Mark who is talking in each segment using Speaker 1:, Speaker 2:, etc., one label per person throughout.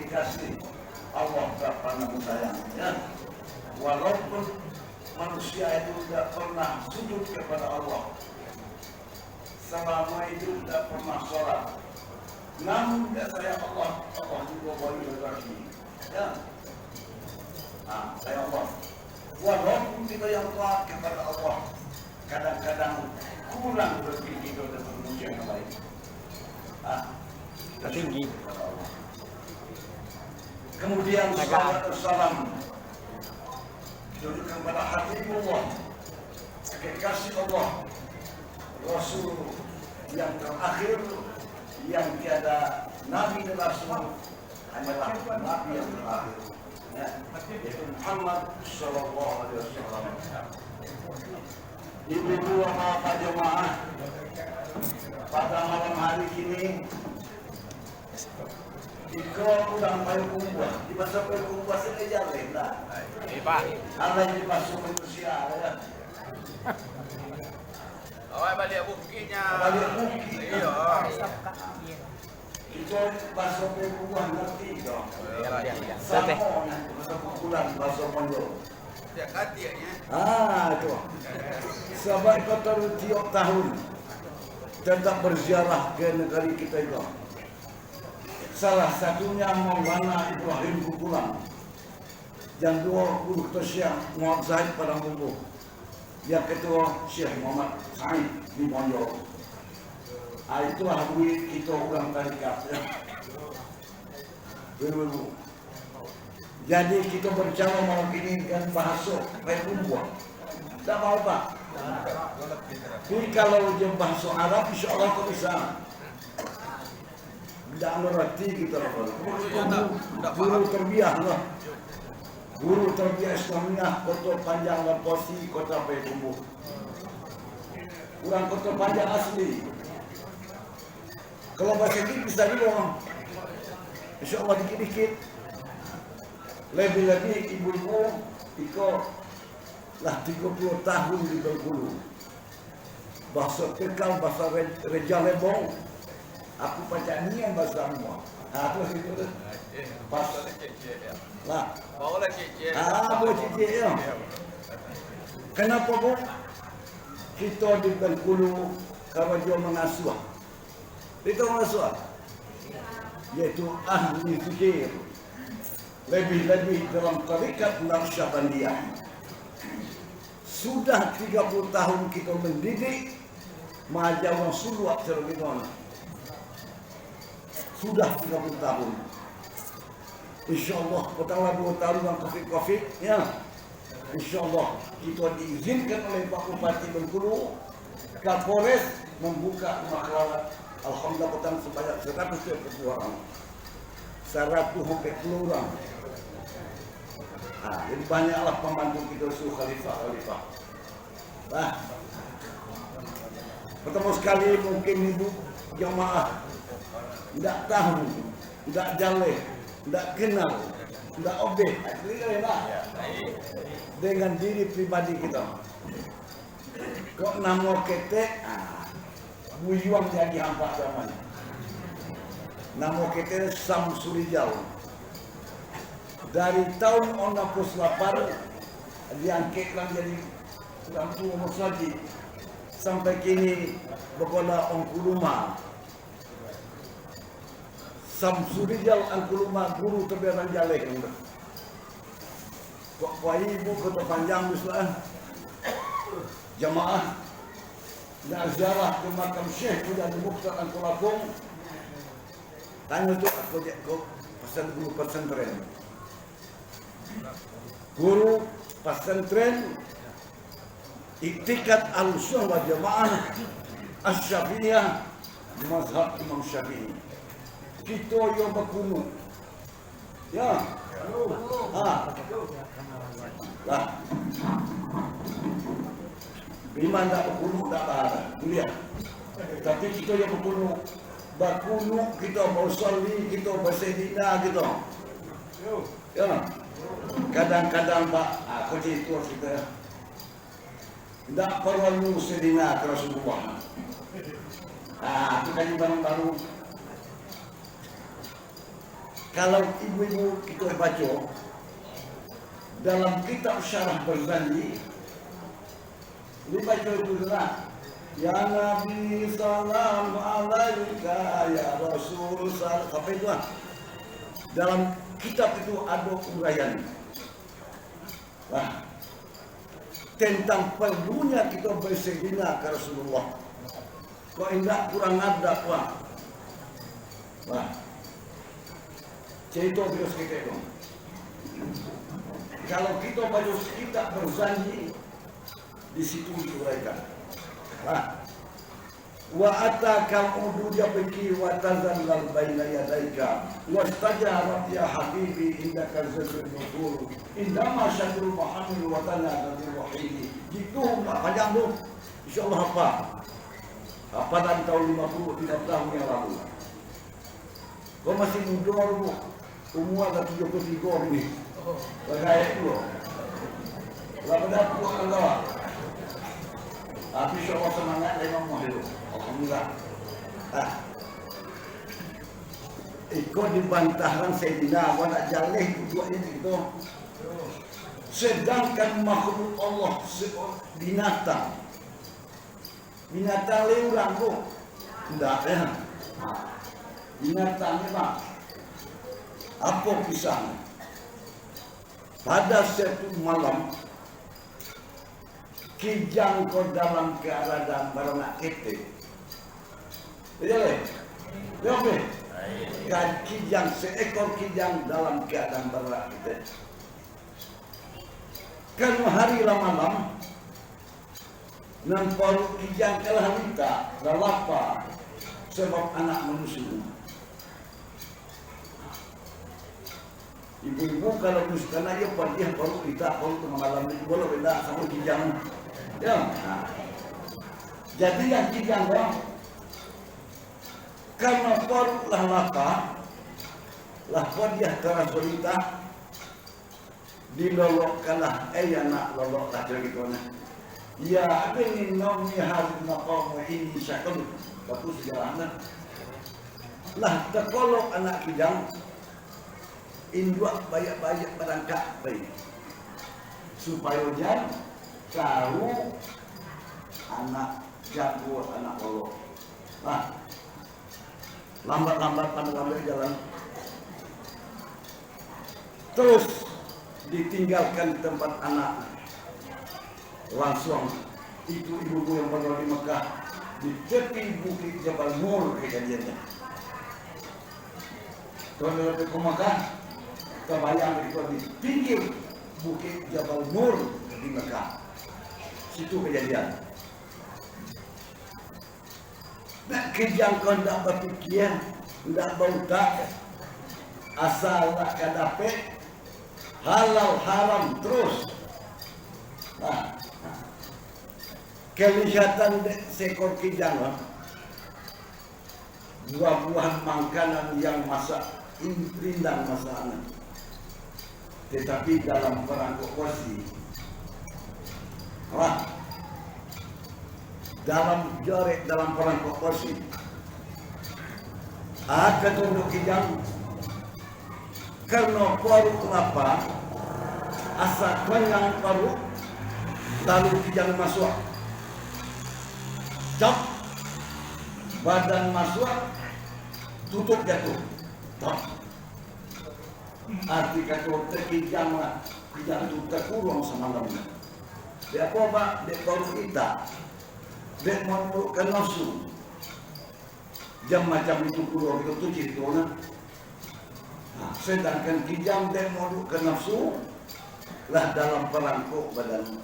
Speaker 1: dikasih Allah tak pernah sayang, ya. Walaupun manusia itu tidak pernah sujud kepada Allah, selama itu tidak pernah sholat, namun tidak sayang Allah, Allah juga boleh berarti, ya. Sayang Allah. Walaupun kita yang taat kepada Allah, kadang-kadang kurang berpikir dan bermuji yang lain.
Speaker 2: Tinggi.
Speaker 1: Kemudian salawat dan salam ditujukan kepada Habibullah, kekasih Allah, Rasul yang terakhir, yang tiada Nabi dan Rasul, hanyalah Nabi yang terakhir, yaitu Muhammad Sallallahu Alaihi Wasallam. Ibu-ibu Bapak jemaah, pada malam hari ini jika udang payung kumbah, di masa payung kumbah saya jalan lah.
Speaker 2: Pak.
Speaker 1: Allah yang dimasuk manusia, ya.
Speaker 3: Awak balik bukitnya.
Speaker 1: Balik bukit.
Speaker 3: Iya.
Speaker 1: Itu bahasa payung kumbah ngerti dong.
Speaker 2: Ya.
Speaker 1: Sama bahasa pukulan, bahasa mondo.
Speaker 3: Setiap katiknya.
Speaker 1: Itu. Sebab kata tiap tahun tetap berziarah ke negeri kita itu. Salah satunya Maulana Ibrahim Bukulan, yang dua guru kita Syekh Muhammad Zahid Padang Bumbu, yang kedua Syekh Muhammad Said di Monjo. Itulah duit kita orang tarikat, ya. Dulu. Jadi kita berbicara malam ini dengan bahasa baik Bumbu. Tak mau Pak. Tapi kalau dia bahasa Arab, insya Allah kau bisa. Tidak mengerti kita guru terbiah lah, guru terbiah Islamiyah Kota Panjang dan Posi Kota Payakumbuh, kurang Kota Panjang asli. Kalau bahasa ini bisa juga, insya Allah dikit-dikit. Lebih-lebih ibu-ibu ikut lah 30 tahun di Bengkulu, bahasa Tekal, bahasa Reja Lebong. Aku baca ni yang bahasa semua. Terus itu tu. Pas lah.
Speaker 3: Bawalah cik-cik.
Speaker 1: Boleh cik ya. Kenapa bu? Kita di Bengkulu kalau dia mengasuh. Itu mengasuh. Yaitu ahli fikir. Lebih-lebih dalam tarikat Naqsyabandiyah. Sudah 30 tahun kita mendidik mengajar Rasulullah sallallahu alaihi wasallam. Sudah 30 tahun. InsyaAllah pertama 2 tahun yang COVID, ya. InsyaAllah kita diizinkan oleh Pak Bupati Bengkulu, Kapolres membuka makhluk. Alhamdulillah petang sebanyak 130 orang. 140 orang. Jadi banyaklah pembantu kita suruh khalifah. Pertama sekali mungkin ibu jemaah tidak tahu, tidak jalan, tidak kenal, tidak objek, dengan diri pribadi kita. Kok nama ketek, buyuang jadi hampa zaman. Nama ketek Samsurijal. Dari tahun 68 diangkatkan jadi orang tua masjid sampai kini berkola Ongkuluma. Samsurijal Angkuluma guru terbiaran jalek. Kok ibu Kota Panjang misalnya jamaah nak ziarah ke makam Syekh sudah di Mukhtar Angkulapung. Tanya tu aku pasal guru pesantren. Guru pesantren Iktikat Al-Sunnah wal Jamaah Asy-Syafi'iyah mazhab Imam Syafi'i. Kita yang berkunut, ya, lah, bima tak berkunut tak ada, lihat. Tapi kita yang berkunut kita bersolli, kita bersedina, kita, ya. Kadang-kadang Pak, aku cerita kita, tidak perlu sedina ke Rasulullah. Itu kan barang baru. Kalau ibu-ibu kita baca dalam kitab Syarah Barzanji, lu baca itu lah. Ya Nabi salam alaika ya Rasul salam. Apa itu lah? Dalam kitab itu ada uraian. Nah, tentang perlunya kita bersegina ke Rasulullah. Kok indah kurang ada Pak. Nah, cerita terus kita itu. Kalau kita baca kitab Barzanji, di situ diuraikan. Nah, wa atakal uduja biki wa tazallal baina yadaika wastajarat ya habibi indaka zazul nufur indama syadul muhammad wa tana dari wahidi. Gitu enggak panjang tu. Insyaallah apa dan tahun 53 tahun yang lalu. Kau masih muda tu. Umur dah 73 ni. Bagaimana tu? Lama dah tua kau. Tapi insyaAllah semangat memang mau hidup. Alhamdulillah. Ikut dibantahkan Sayyidina Wa nak jalih tujuan ini gitu. Sedangkan makhluk Allah binatang. Binatang lewat tu. Tidak ya. Binatang ni bang. Apa kisahnya? Pada satu malam kijang kau dalam keadaan beranak ketek. Betul? Betul? Kijang seekor kijang dalam keadaan beranak ketek. Karena hari malam nampak kijang kalah minta, dah lapar sebab anak menyusu. Ibu-ibu kalau menyusukan aja dia baru kita baru mengalami boleh beda sama kijang. Ya. Nah. Jadi yang kijang dong. Karena perutlah lapar dia keras berita dilolokkanlah anak loloklah gitu nah. Ya ini nomnya harus naqam ini syakal bagus jalannya. Lah terkolok anak kijang induk banyak-banyak berangkat baik supaya jangan tahu anak jago anak kolok. Nah, lambat-lambat pandang jalan. Terus ditinggalkan tempat anak. Langsung itu ibu-ibu yang berada di Mekah di tepi bukit Jabal Nur kejadiannya. Kalau ke Mekah, kebayang itu di pinggir bukit Jabal Nur di Mekah. Situ kejadian. Nak kijang kau tak berfikir, tak bau tak, asal nak kadape, halal haram terus. Nah, kelihatan seekor kijang lah. Buah-buahan makanan yang masak rindang masakan. Tetapi dalam perangkap kursi, dalam jorek dalam perangkap kursi, akan tunduk kijang karena paru kelapa asal kenyang paru lalu kijang masuk cop badan masuk tutup jatuh cop arti kata terkijang lah kijang itu terkurung semalamnya dia apa pak dia paru kita dia menurutkan nafsu jam macam itu kurung itu tuh cerita nah, sedangkan kijang dia menurutkan nafsu lah dalam perangkuk badan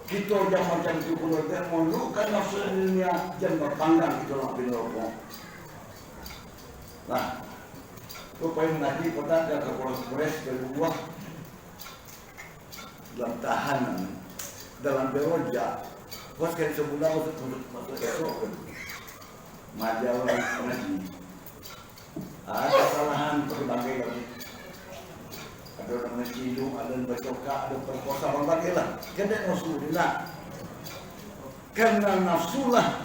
Speaker 1: kita jam macam itu kurung dia menurutkan nafsu dunia jam berpanggang itu lah binarokong nah supaya mengaji kota dan kepulauan dari buah dalam tahanan dalam beroja bos kan sebulan masuk esok majalah ngaji ada kesalahan berbagai lagi ada orang mencium ada yang bercoka ada berkosa berbagai lah kena Rasulullah karena nafsulah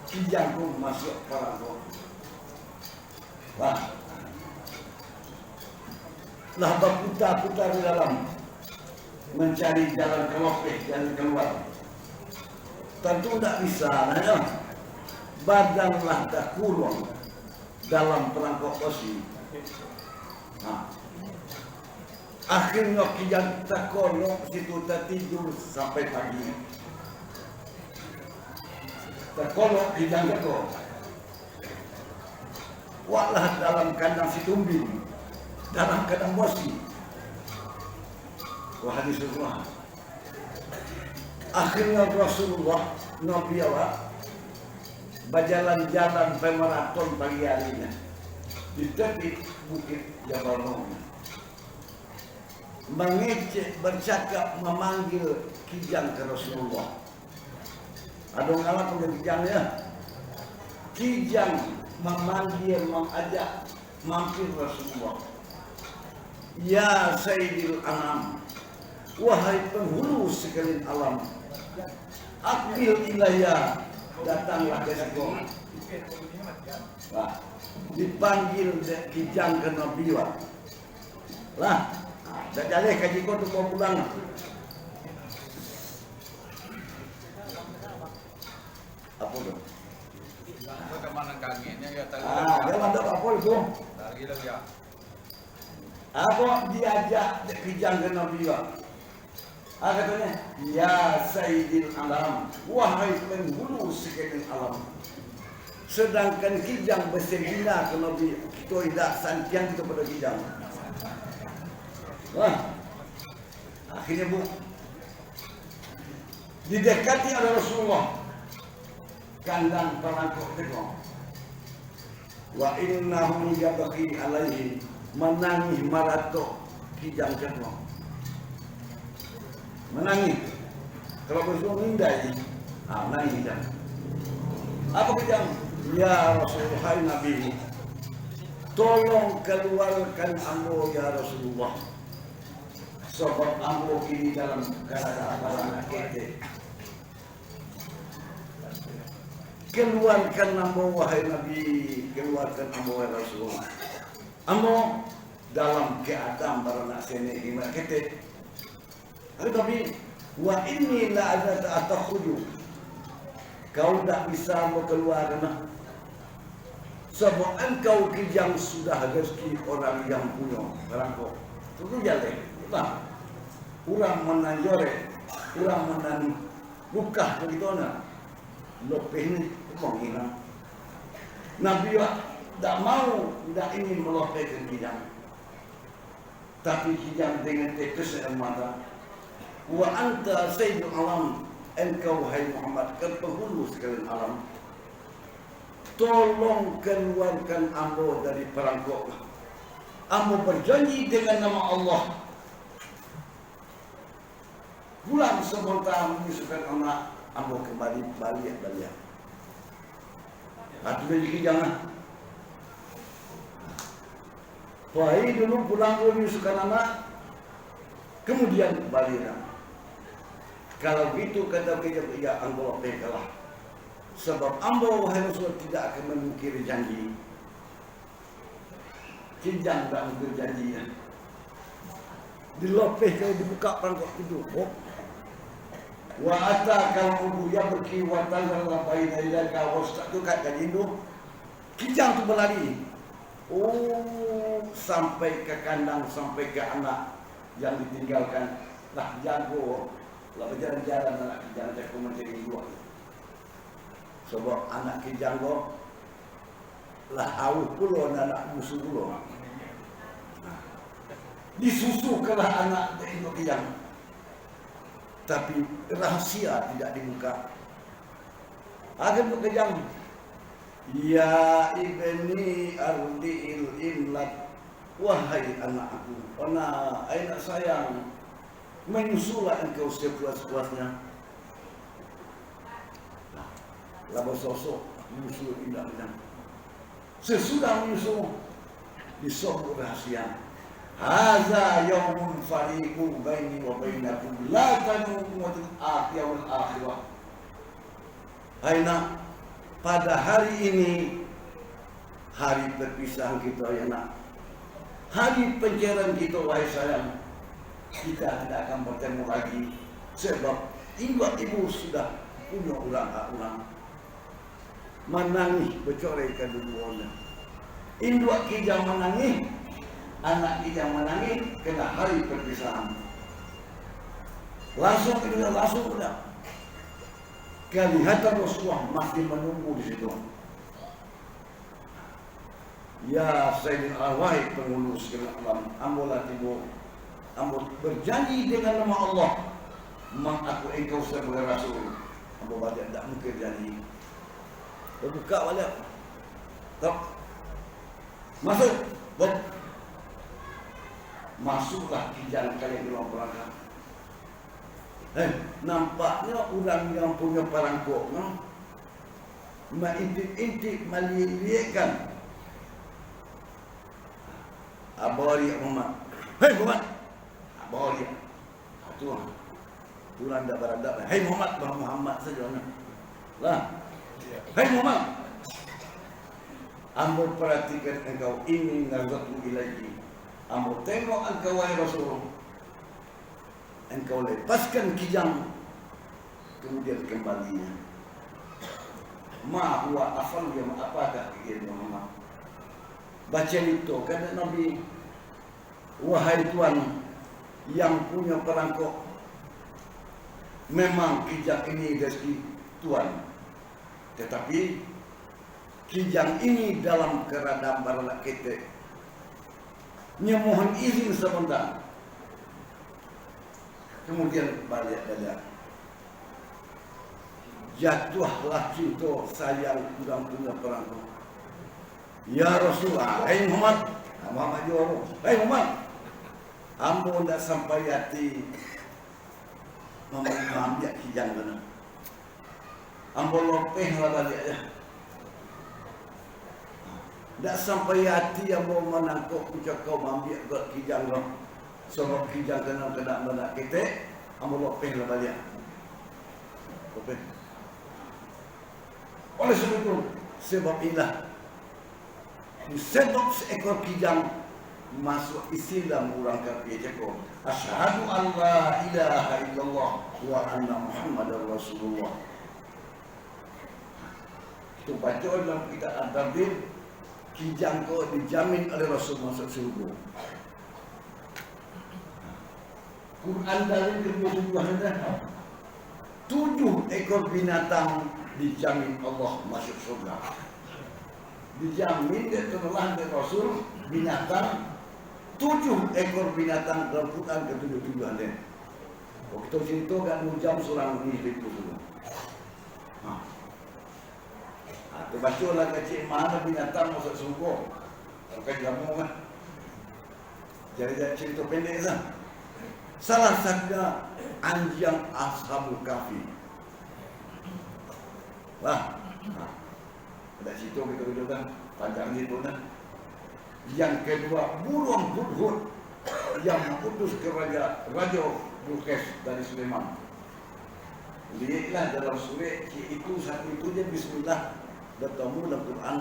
Speaker 1: kijang pun masuk perangkap wah lah berputar-putar di dalam mencari jalan jalan keluar. Tentu tidak bisa, nanya. Badanlah tak kurung dalam perangkap besi. Nah, akhirnya kijang tak kolong situ tak tidur sampai pagi. Tak kolong kijang kok. Waklah dalam kandang si tumbing, dalam kandang besi. Wah hadis Rasulullah. Akhirnya Rasulullah Nabi Allah berjalan-jalan maraton pagi harinya di tepi bukit Jabal Nur, mengecek, bercakap, memanggil kijang ke Rasulullah. Ada ngalah punya kijangnya. Kijang memanggil, mengajak mampir Rasulullah. Ya Sayyidil Anam, wahai penghulu sekalian alam, akbil ilayah, datanglah ke situ. Nah, dipanggil kijang ke Nabi lah. Dah jalan kaji kau tu mau pulang. Apa tu?
Speaker 3: Itu kemana kangennya ya tadi.
Speaker 1: Dia mandap apa itu?
Speaker 3: Lagi lagi ya.
Speaker 1: Apa diajak kijang ke Nabi katanya, ya Sayyidil Alam, wahai penghulu sekalian alam. Sedangkan kijang bersegina ke Nabi, kita tidak santian kita pada kijang. Wah, akhirnya didekati oleh Rasulullah kandang perangkap itu. Wa innahu yabqi alaihi, menangis maratok kijang itu. Menangis. Kalau bersuara mindai, menangis kijang. Apa kijang? Ya Rasulullah Nabi, tolong keluarkan ambo ya Rasulullah. Sebab ambo kini dalam keadaan kete. Keluarkan ambo wahai Nabi, keluarkan ambo wahai Rasulullah. Ambo dalam keadaan beranak sene iman kete. Tapi wa inni la atakhruju. Kau tak bisa mau keluar nah. Sebab engkau kijang sudah rezeki orang yang punya perangkap. Itu jalan. Nah, orang menanjore, orang menan luka begitu na. Lebih ini menghina. Nabi tak mau, tidak ingin melopetkan kijang. Tapi kijang dengan tetes yang mata. Wa anta sayyidul alam, engkau wahai Muhammad, kan penghulu sekalian alam. Tolong keluarkan ambo dari perangkap. Ambo berjanji dengan nama Allah. Pulang sebentar menyusukan anak ambo kembali balik. Hati lagi jangan. Wahai dulu pulang menyusukan anak, kemudian kembali. Kalau gitu kata kita ya ambo kalah. Sebab ambo wahai Rasul tidak akan memungkiri janji. Kijang tak mungkir janjinya. Dilopeh kalau dibuka perangkap itu. Wa ata kalau ubuya berkiwatan dalam bayi dari kau tak tu kat kajindo. Kijang tu berlari. Sampai ke kandang, sampai ke anak yang ditinggalkan. Lah jago. Lah berjalan-jalan anak kijang tak mencari dua. Sebab anak kijang go lah awuh pulo anak musuh pulo. Disusukanlah anak dari kijang. Tapi rahasia tidak dibuka. Akan kijang. Ya ibni ardil imlat, wahai anakku, anak sayang, menyusulah engkau sepuas-puasnya. Laba sosok menyusul indah-indah. Sesudah menyusul disebut rahasia. Hadza yaumun fariqun baini wa bainakum la tanumu yaumul akhirah. Aina pada hari ini hari perpisahan kita ya nak. hari pencerahan kita, wahai sayang, kita tidak akan bertemu lagi. Sebab ibu sudah punya ulang-ulang menangis bercorai kedudukannya. Induk kijang menangis, anak kijang menangis, kena hari perpisahan. Langsung udah. Kelihatan Rasulullah masih menunggu di situ. Ya Sayyidina wahai penghulu segala alam, ambolah tibu, ambo berjanji dengan nama Allah, aku engkau sebagai Rasul. Ambo balik tak mungkin janji. Berbuka balik. Tak. Masuk. Masuklah kijang kalian di ruang perangkat. Nampaknya orang yang punya perangkok, intip-intip melilikan. Abari Muhammad. Hei Muhammad. Abari. Tuhan. Tuhan dah beradab. Hei Muhammad saja. Lah. Hei Muhammad. Ambo perhatikan engkau ini nazatu ilahi. Ambo tengok engkau wahai Rasul. Engkau lepaskan kijang, kemudian kembalinya. Ma huwa afal yang apakah kira Muhammad? Baca itu kata Nabi, wahai Tuhan yang punya perangkok, memang kijang ini rezeki Tuhan, tetapi kijang ini dalam keadaan baranak kita. Nyemohon izin sebentar. Kemudian balik. Jatuhlah cinta sayang kurang punya perangkok. Ya Rasulullah, hei Muhammad, Muhammad jawab, hei Muhammad, ambo tidak sampai hati mengambil kijang benar. Ambo lopeh lah balik aja. Tidak sampai hati ambo menangkap ucap kau mengambil kijang lah. Sebab kijang kena benak kita, ambo lopeh lah balik. Lopeh. Oleh sebab itu, sebab inilah sebab seekor kijang masuk Islam orang kafir cakap asyhadu an la ilaha illallah wa anna muhammadar rasulullah. Itu baca dalam kitab At-Tabir, kijang kau dijamin oleh Rasul masuk surga. Quran dari kedua-dua ada 7 ekor binatang dijamin Allah masuk surga. Dijamin dia telah dari Rasul binatang 7 ekor binatang dalam Quran ke-7 ada. Waktu situ kan mujam surang ni itu dulu. Terbaca lah kecil mana binatang masuk surga. Bukan jamu kan. Jadi cerita pendek lah. Salah satunya anjing Ashabul Kahfi. Wah. Ada situ kita kan panjang itu kan. Yang kedua burung hudhud yang mengutus ke Raja Bilqis dari Sulaiman. Lihatlah dalam surah itu satu itu dia Bismillah bertemu dalam Quran.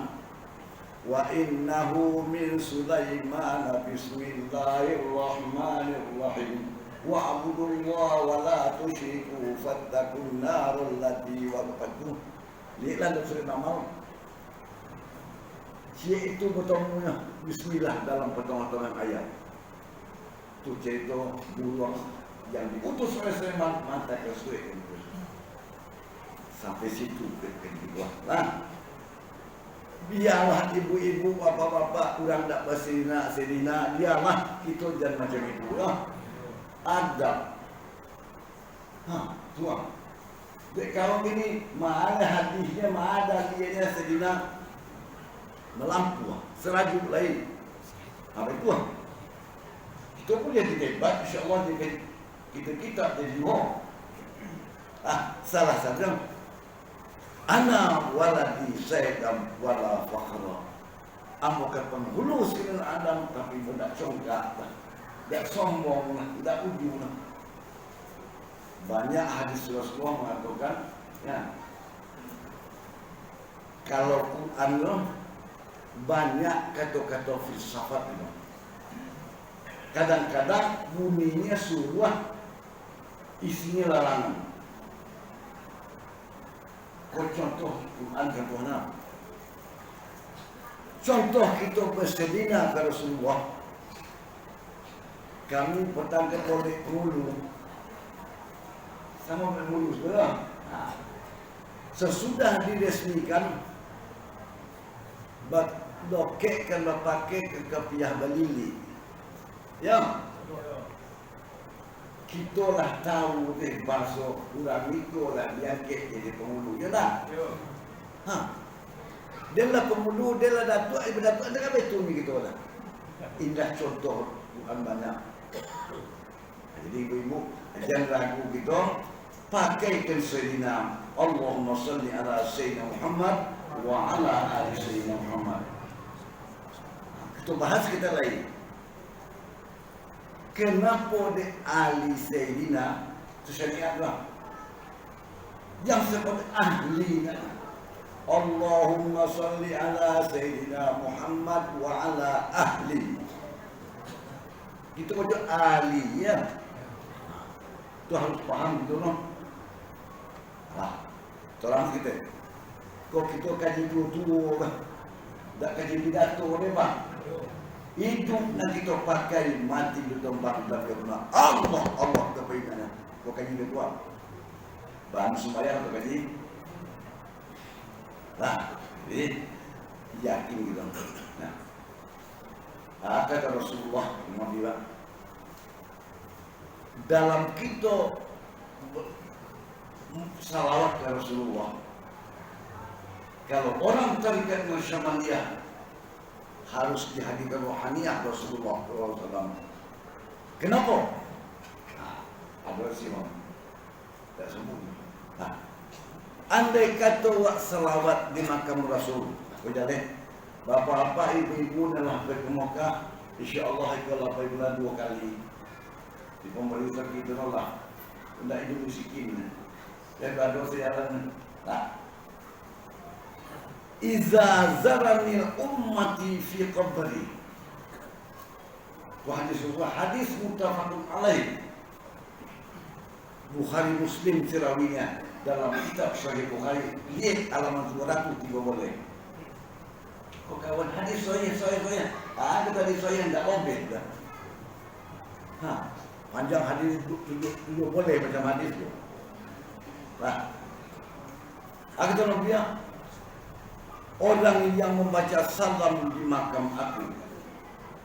Speaker 1: Wa innahu min Sulaiman bismillahirrahmanirrahim. Wa abudullaha wa la tusyriku fattakun narul lati waqatuh. Lihatlah dalam surah Naml. Iaitu bertemunya Bismillah dalam pertolongan ayat. Itu cerita burung yang diutus oleh Sulaiman mata kesuai itu. Sampai situ kedua. Nah, biarlah ibu-ibu, bapak-bapak kurang tak berserina, biarlah kita jangan macam itu lah. Adab. Tuan. Dek kalau gini, mana hadisnya, mana dianya serina melampau, serajuk lain. Apa itu? Kita pun jadi debat, insyaAllah kita jadi mau. Salah satu ana waladi sayyidam wala fakhra. Amuka penghulu sinar Adam tapi tidak congkak, tidak sombong, tidak ujung. Banyak hadis Rasulullah mengatakan, ya, kalau Quran banyak kata-kata filsafat itu. Kadang-kadang bunyinya surah, isinya larangan. Kau contoh Quran kata contoh kita bersedina ke Rasulullah. Kami petang ke oleh penghulu. Sama penghulu sudah. Sesudah diresmikan, dokek kan pakai ke kepiah balili. Ya. Kita lah tahu deh bahasa kurang itu lah diangkat jadi penghulu. Ya tak? Ha. Dia lah penghulu, dia lah datuk, datuk ada kan betul ni kita lah. Indah contoh bukan banyak. Jadi ibu-ibu jangan ragu kita pakaikan Sayyidina Allahumma salli ala Sayyidina Muhammad wa ala ali Sayyidina Muhammad. Kita bahas kita lain. Kenapa di ali Sayyidina itu syariat lah. Yang seperti ahli Allahumma salli ala Sayyidina Muhammad wa ala ahli. Kita kata ahli ya. Itu harus paham gitu no. Tolong kita. Kok kita kaji tua-tua bah. Tak kaji pidato ni bah. Hidup nak kita pakai mati di tempat belakang Allah kebaikannya. Kau kaji tua. Bahan sembahyang atau kaji. Jadi yakin gitu. Kata Rasulullah bilang, dalam kita salawat ke Rasulullah, kalau orang tarikat Nasyabandiyah harus dihadirkan rohaniyah Rasulullah SAW. Kenapa? Ada siapa? Tak sembuh. Andai kata salawat di makam Rasul, boleh. Bapa-bapa, ibu-ibu adalah berkemuka, insya-Allah kalau 8 bulan 2 kali. Di pemerintah kita Allah, tidak hidup miskin. Dan ada siaran. Iza zaranil ummati fi qabri. Hadis muttafaqun alaih. Bukhari Muslim sirawinya dalam kitab Sahih Bukhari, lihat halaman 203 boleh. Kau kawan hadis sahih. Ada tadi sahih tidak obek dah. Panjang hadis itu boleh macam hadis tu. Aku tahu dia orang yang membaca salam di makam aku.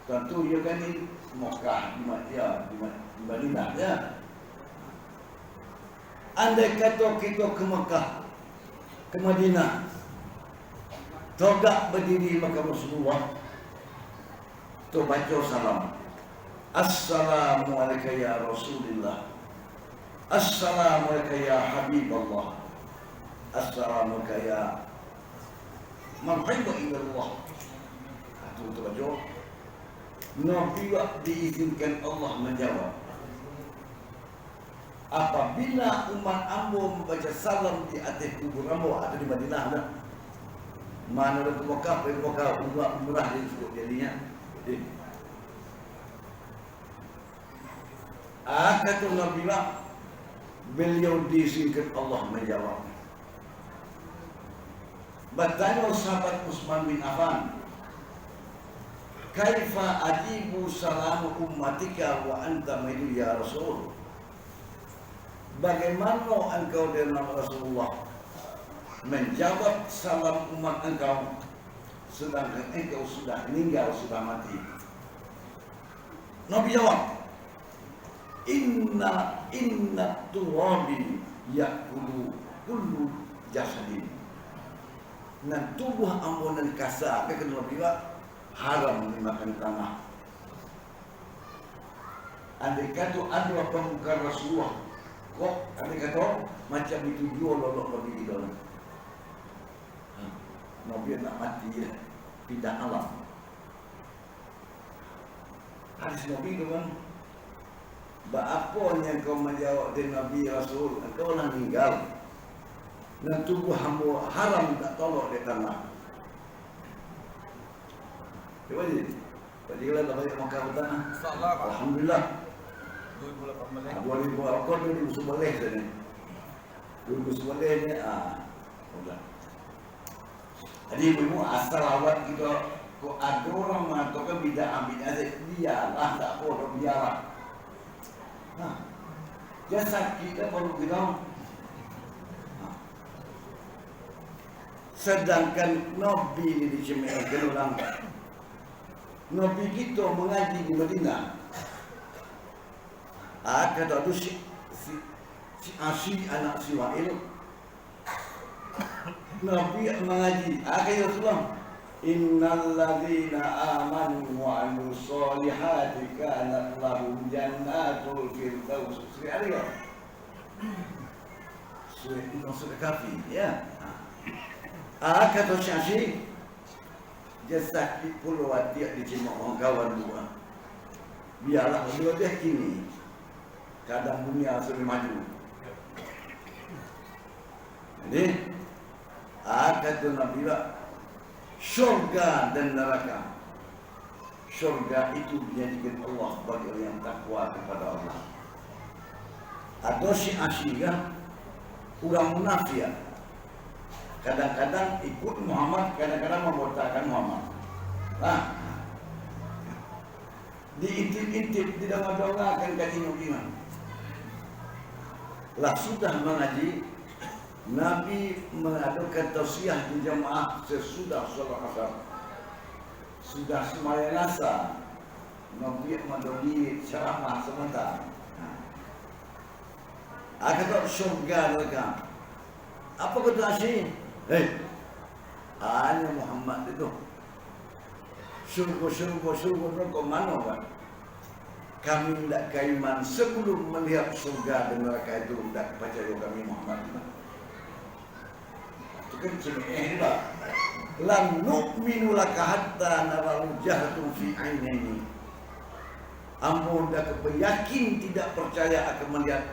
Speaker 1: Tentu dia kan di Mekah, di Madinah ya. Andai kata kita ke Mekah, ke Madinah, tegak berdiri makam Rasulullah, tu baca salam. Assalamualaikum ya Rasulullah. Assalamualaikum ya Habibullah. Assalamualaikum ya marhaba ilallah. Itu baca. Nabi diizinkan Allah menjawab. Apabila umat ambo membaca salam di atas kubur ambo atau di Madinah, mana ada Mekah, umrah dia cukup jadinya. Kata Nabi beliau diizinkan Allah menjawab. Bertanya sahabat Utsman bin Affan, kaifa ajibu salamu ummatika wa anta maidu ya Rasul? Bagaimana engkau dengan Rasulullah menjawab salam umat engkau sedangkan engkau sudah meninggal, sudah mati? Nabi jawab, Inna turabi yakulu kullu jasadin. Dan tubuh ambunan kasar, kata Nabi haram dimakan tanah. Andai kata ada pemuka Rasulullah, kok andai kata macam itu jual lolok Nabi di dalam. Nabi nak mati ya, pindah alam. Hadis Nabi tu kan, apa yang kau menjawab dengan Nabi Rasul, engkau nak meninggal. Dan tubuh hamba haram tak tolak di tanah. Coba jadi. Jadi lah balik Makkah Utara.
Speaker 3: InsyaAllah Pak.
Speaker 1: Alhamdulillah.
Speaker 3: 2018.
Speaker 1: 2011 tadi. 2011 ni udah. Jadi ibu asal awak kita kok ada orang mengatakan bid'ah biarlah tak apa biarlah. Nah, jasa kita baru kita. Sedangkan Nabi ini dicemehkan orang. Nabi kita mengaji di Madinah. Kata tu si Asyik anak si Wa'il. Nabi mengaji. Kata Rasulullah, Innal ladzina amanu wa 'amilus solihati kanat lahum jannatul firdaus. Surah Kahfi, ya. Kata Syafi'i, jasa pulau Watiak dicima orang kawan dua. Biarlah dua dia kini. Kadang dunia sudah maju. Jadi, kata Nabi lah, syurga dan neraka. Syurga itu dijadikan Allah bagi orang yang takwa kepada Allah. Atau si asyikah, orang munafik. Kadang-kadang ikut Muhammad, kadang-kadang membotakkan Muhammad. Diintip-intip, tidak mendoakan keinginan. Lah sudah mengaji, Nabi mengadakan tausiah di jamaah sesudah sholat asar. Sudah sembahyang asar, Nabi mendoakan ceramah sebentar. Kata syurga mereka. Apa kata Asyik? Hanya Muhammad itu. Syurga mereka mana kan? Kami tidak keiman sebelum melihat surga dan neraka itu tidak percaya kami Muhammad. Itu kan cemeh Pak. Lam nu'minu laka hatta nara wajhatum fi ainaini. Ampun dah keyakin tidak percaya akan melihat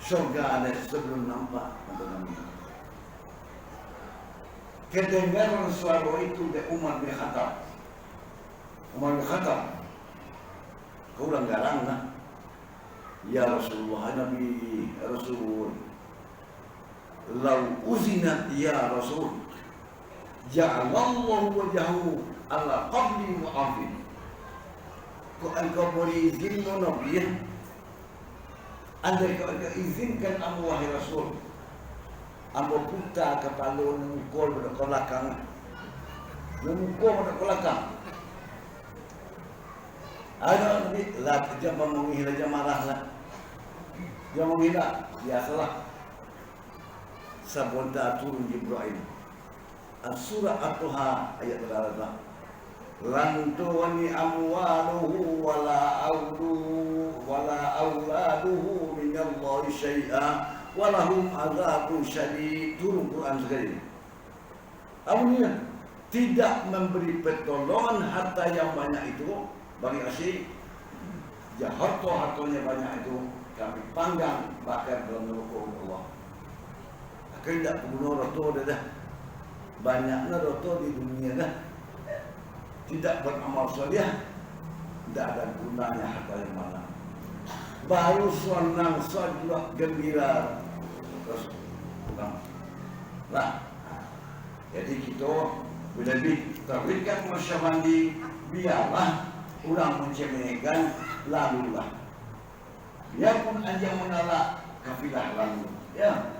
Speaker 1: surga ada sebelum nampak mata kami. Kedengaran suara itu dari Umar bin Khattab. Umar bin Khattab, kau ulang garang lah. Ya Rasulullah, Nabi Rasul. Lau uzinat ya Rasul, ja'alallahu wajahu ala qabli mu'afin. Kau engkau beri izin Nabi ya. Andai kau izinkan amu wahai Rasul, amu putar kepala memukul pada belakang, memukul pada belakang. Ada Nabi, lah jangan mengira, jangan marahlah, jangan mengira, biasalah. Sabunta turun Jibril. Surah At-Taha ayat berapa? Lan tuwani amwaluhu wala auladuhu minallahi syai'a walahum azabun syadid. Turun Quran sekali. Artinya tidak memberi pertolongan harta yang banyak itu bagi Asyik. Harta-hartanya banyak itu kami panggang bakar dalam neraka Allah. Akan tidak guna roto dah. Banyaknya roto di dunia dah. Tidak beramal soleh, tidak ada gunanya harta yang mana. Baru senang saja gembira terus bukan. Nah, jadi kita lebih terikat masyamandi, biarlah orang mencemehkan lalulah. Biarpun anjing menolak kafilah lalu, ya.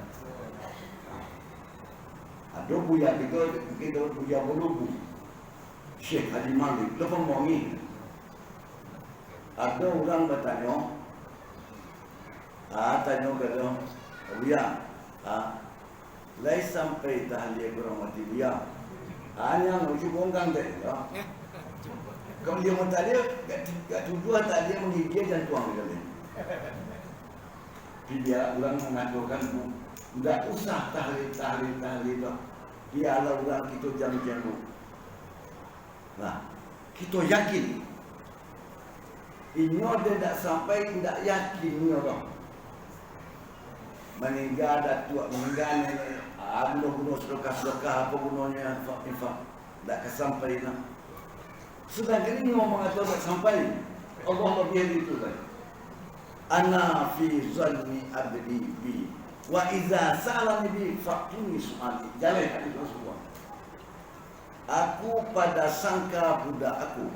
Speaker 1: Ada buaya kita buaya bulubu. Syekh Haji Malik, lepas mongi. Ada orang bertanya, tanya kata, Buya, lai sampai tahlil kurang mati Buya. Hanya nuju bongkang deh, ya. Kalau dia mau tahlil, kat tujuh tahlil menggigil jantung kali. Dia orang mengatakan, tidak usah tahlil dah. Biarlah orang kita jam-jam. Nah, kita yakin. Ini dia tak sampai tidak yakin ni orang. Meninggal dah tua meninggal ni, guna sedekah apa gunanya infak. Tak kesampai nak. Sedangkan ini mau mengatur sampai Allah lebih itu kan. Ana fi zanni abdi bi wa iza sa'alani bi fa'tuni su'ali. Jalan hadis Rasulullah. Aku pada sangka budak aku.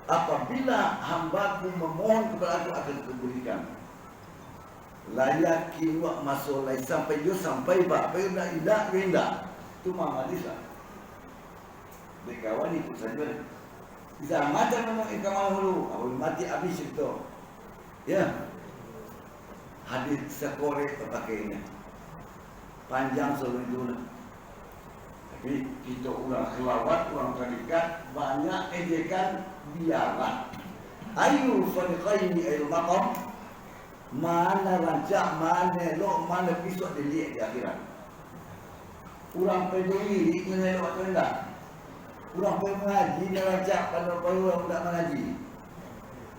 Speaker 1: Apabila hambaku memohon kepada aku akan kuberikan. Layak kiwak masuk lain sampai dia sampai bak nak indah. Tu mama dia. Berkawan ikut saja. Bisa macam memang ikan mahu awal mati habis itu. Ya. Hadis sekorek terpakainya. Panjang seluruh itu. Tapi kita ulang kelawat, ulang kalikat, banyak ejekan biarlah. Ayu fariqaini ayul maqam. Mana rancak, mana elok, mana pisau dilihat di akhirat. Orang peduli menelok atau tidak. Orang mengaji rancak pada orang tidak mengaji.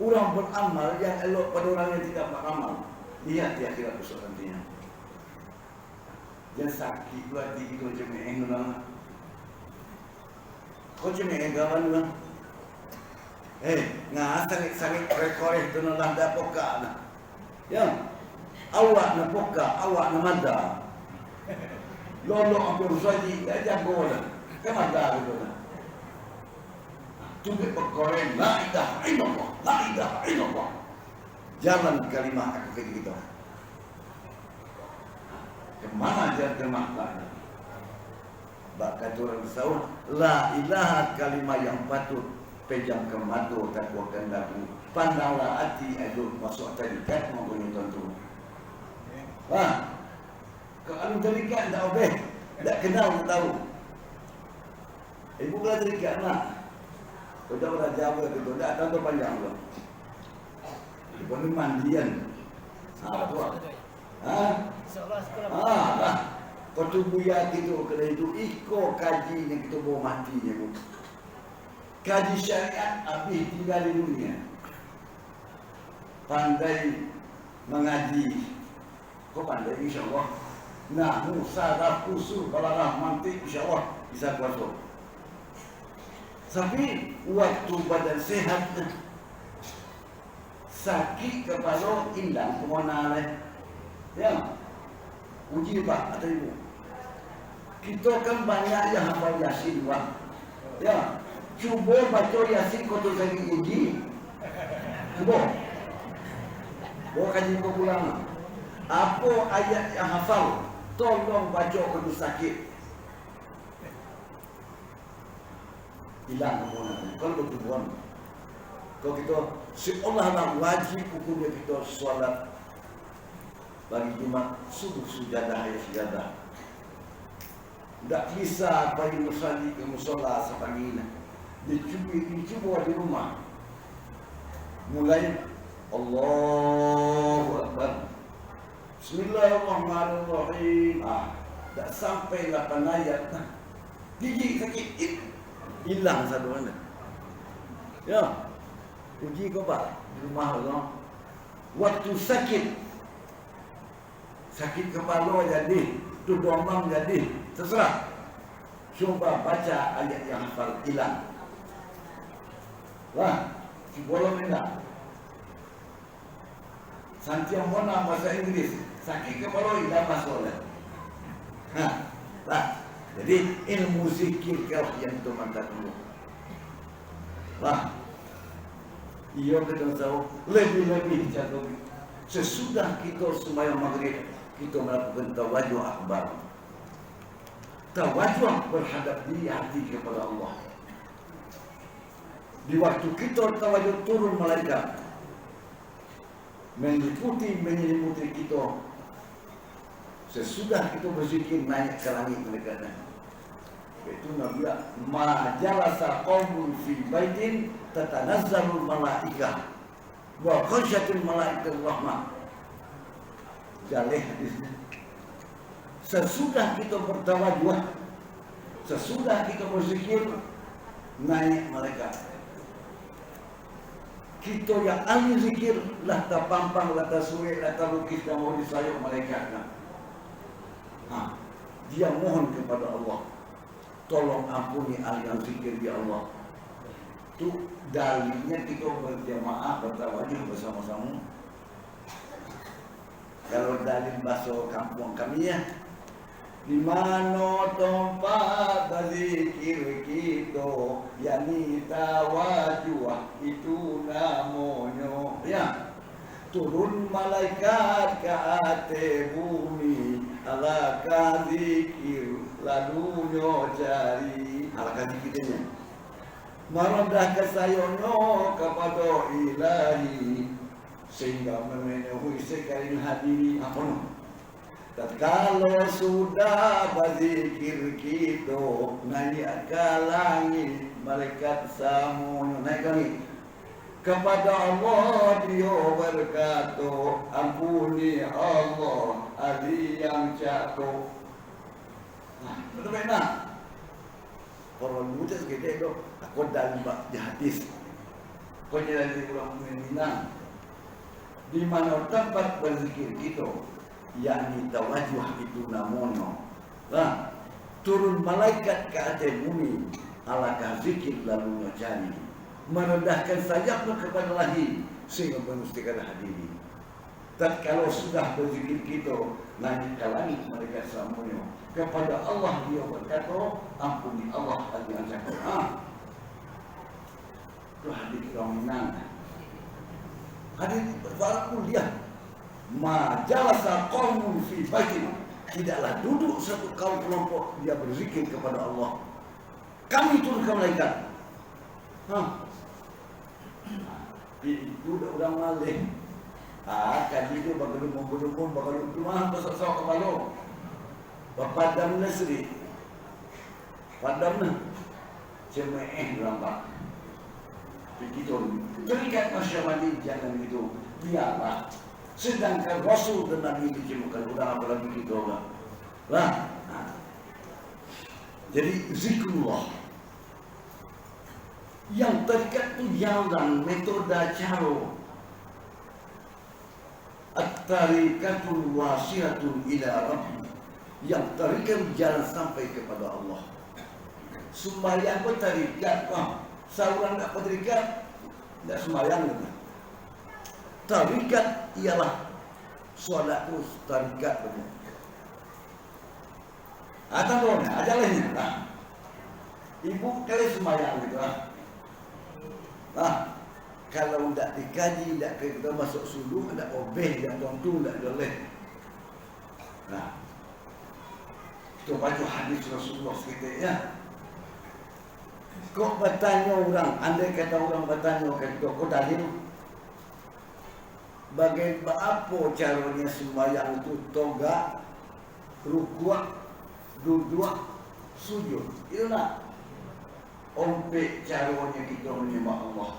Speaker 1: Orang beramal yang elok pada orang yang tidak beramal. Lihat di akhirat besok nantinya. Jangan sakit buat diri kau cemeng orang. Kau cemeng kawan orang. Sangat rekor itu nak dah pokak nak. Ya, awak nak pokak, awak nak mada. Lolok ambil saji, dah jago dah. Kan mada itu dah. Tunggu perkoreng, la ilaha illallah, la ilaha illallah. Jalan kalimah aku ke kita. Kemana jalan kalimah tadi? Bahkan orang sahur, la ilaha kalimah yang patut pejam ke madu takwa kendaku. Pandanglah hati aduk masuk tarikat mempunyai tentu. Kalau tarikat tak obeh, tak kenal tak tahu. Ibu kalau tarikat nak, kau dah orang Jawa itu, tak tahu panjang tu. Ibu ni mandian. Apa? Lah. Kau tu buaya gitu, kena itu ikut kaji yang kita bawa mati je. Kaji syariat habis tinggal di dunia. Pandai mengaji. Kau pandai insyaAllah. Nahmu saraf usul balaghah mantik insyaAllah bisa kuasa. Tapi waktu badan sehat, sakit kepala hilang kemana lah. Ya, uji pak atau ibu. Kita kan banyak yang hafal Yasin pak. Ya, cuba baca Yasin kau tu lagi uji. Cuba. Bawa kaji kau pulang. Apa ayat yang hafal? Tolong baca kau tu sakit. Hilang kemana? Kalau bertubuhan. Kalau kita seolah-olah wajib hukumnya kita solat bagi Jumat subuh sujadah ya sujadah. Tak bisa pergi musalli ke musola sepagi ini. Dicuba di rumah. Mulai Allahu Akbar. Bismillahirrahmanirrahim. Tak sampai 8 ayat. Gigi sakit. Hilang satu mana. Ya. Uji kau pak di rumah Allah. Waktu sakit kepala jadi, tu domang jadi, terserah. Cuba baca ayat yang hafal hilang. Wah, boleh tidak? Santiam Mona bahasa Inggris, sakit kepala hilang masalah. Jadi ilmu zikir kau yang tu mantap dulu. Wah. Ia kata tahu lebih-lebih jago. Sesudah kita sembahyang maghrib, kita melakukan tawajuh akbar. Tawajuh berhadap diri hati kepada Allah. Di waktu kita tawajuh turun malaikat menyelimuti kita. Sesudah kita berzikir naik ke langit mereka. Itu Nabi ma jalasa qaumun fi baitin tatanazzalul malaikah wa khasyatul malaikatur rahmah. Jalih hadisnya. Sesudah kita bertawajuh, sesudah kita berzikir, naik malaikat. Kita yang ahli zikir lah terpampang, lah tersuai, lah terlukis dan mau disayuk malaikat. Dia mohon kepada Allah. tolong ampuni aliran zikir ya Allah. Itu dalilnya kita berjamaah bertawajud bersama-sama. Kalau dalil bahasa kampung kami ya, di mana tempat berzikir kita, yakni tawajuh itu namanya. Ya, turun malaikat ke atas bumi, alaka zikir lalu nyocari, alaka zikirnya. Merendah kesayangan kepada ilahi sehingga memenuhi sekalian hadirin apa? Tatkala sudah berzikir kita naik ke langit, malaikat semuanya naik ke langit. Kepada Allah dia berkata, ampuni Allah ahli yang jatuh. Nah, betul tak? Orang muda segede tu, aku dah di hadis. Kau jadi orang Minang. Di mana tempat berzikir kita, yakni tawajuh itu namanya. Nah, turun malaikat ke atas bumi, alakah zikir lalu mencari, merendahkan sayapnya kepada lahir sehingga mengustikan hadiri. Dan kalau sudah berzikir kita, naik ke langit mereka semuanya. Kepada Allah dia berkata, ampuni Allah bagi yang saya. Itu hadis orang Minang. Hadis berfarak kuliah. Ma jalasa qaumun fi baitin, tidaklah duduk satu kaum kelompok dia berzikir kepada Allah. Kami turun ke malaikat. Itu udah malih. Kali itu bergelum-gelum bergelum rumah besar-besar kepala. Padam nasri. Padam cemeh lambat. Begitu. Terikat masyarakat jangan gitu. Biarlah. Sedangkan Rasul dan Nabi diciumkan udah apalagi kita orang. Lah. Jadi zikrullah. Yang terikat tu jalan metode cara. At-tariqatul wasilatun ila Rabbi. Yang terikat jalan sampai kepada Allah. Sembahyang pun tarikat kah? Seorang tak berterikat, tidak sembahyang lagi. Tarikat ialah solat itu tarikat betul. Atau ajalahnya lah. Ibu kali sembahyang gitu lah. Kalau tidak dikaji, tidak kita masuk suluh, tidak obeh, tidak tontu, tidak boleh. Nah, kita baca hadis Rasulullah sekitar ya. Kau bertanya orang, andai kata orang bertanya kepada kau dalil, bagaimana apa caranya sembahyang itu toga, rukuk, duduk, sujud. Itulah ompe caranya kita menyembah Allah.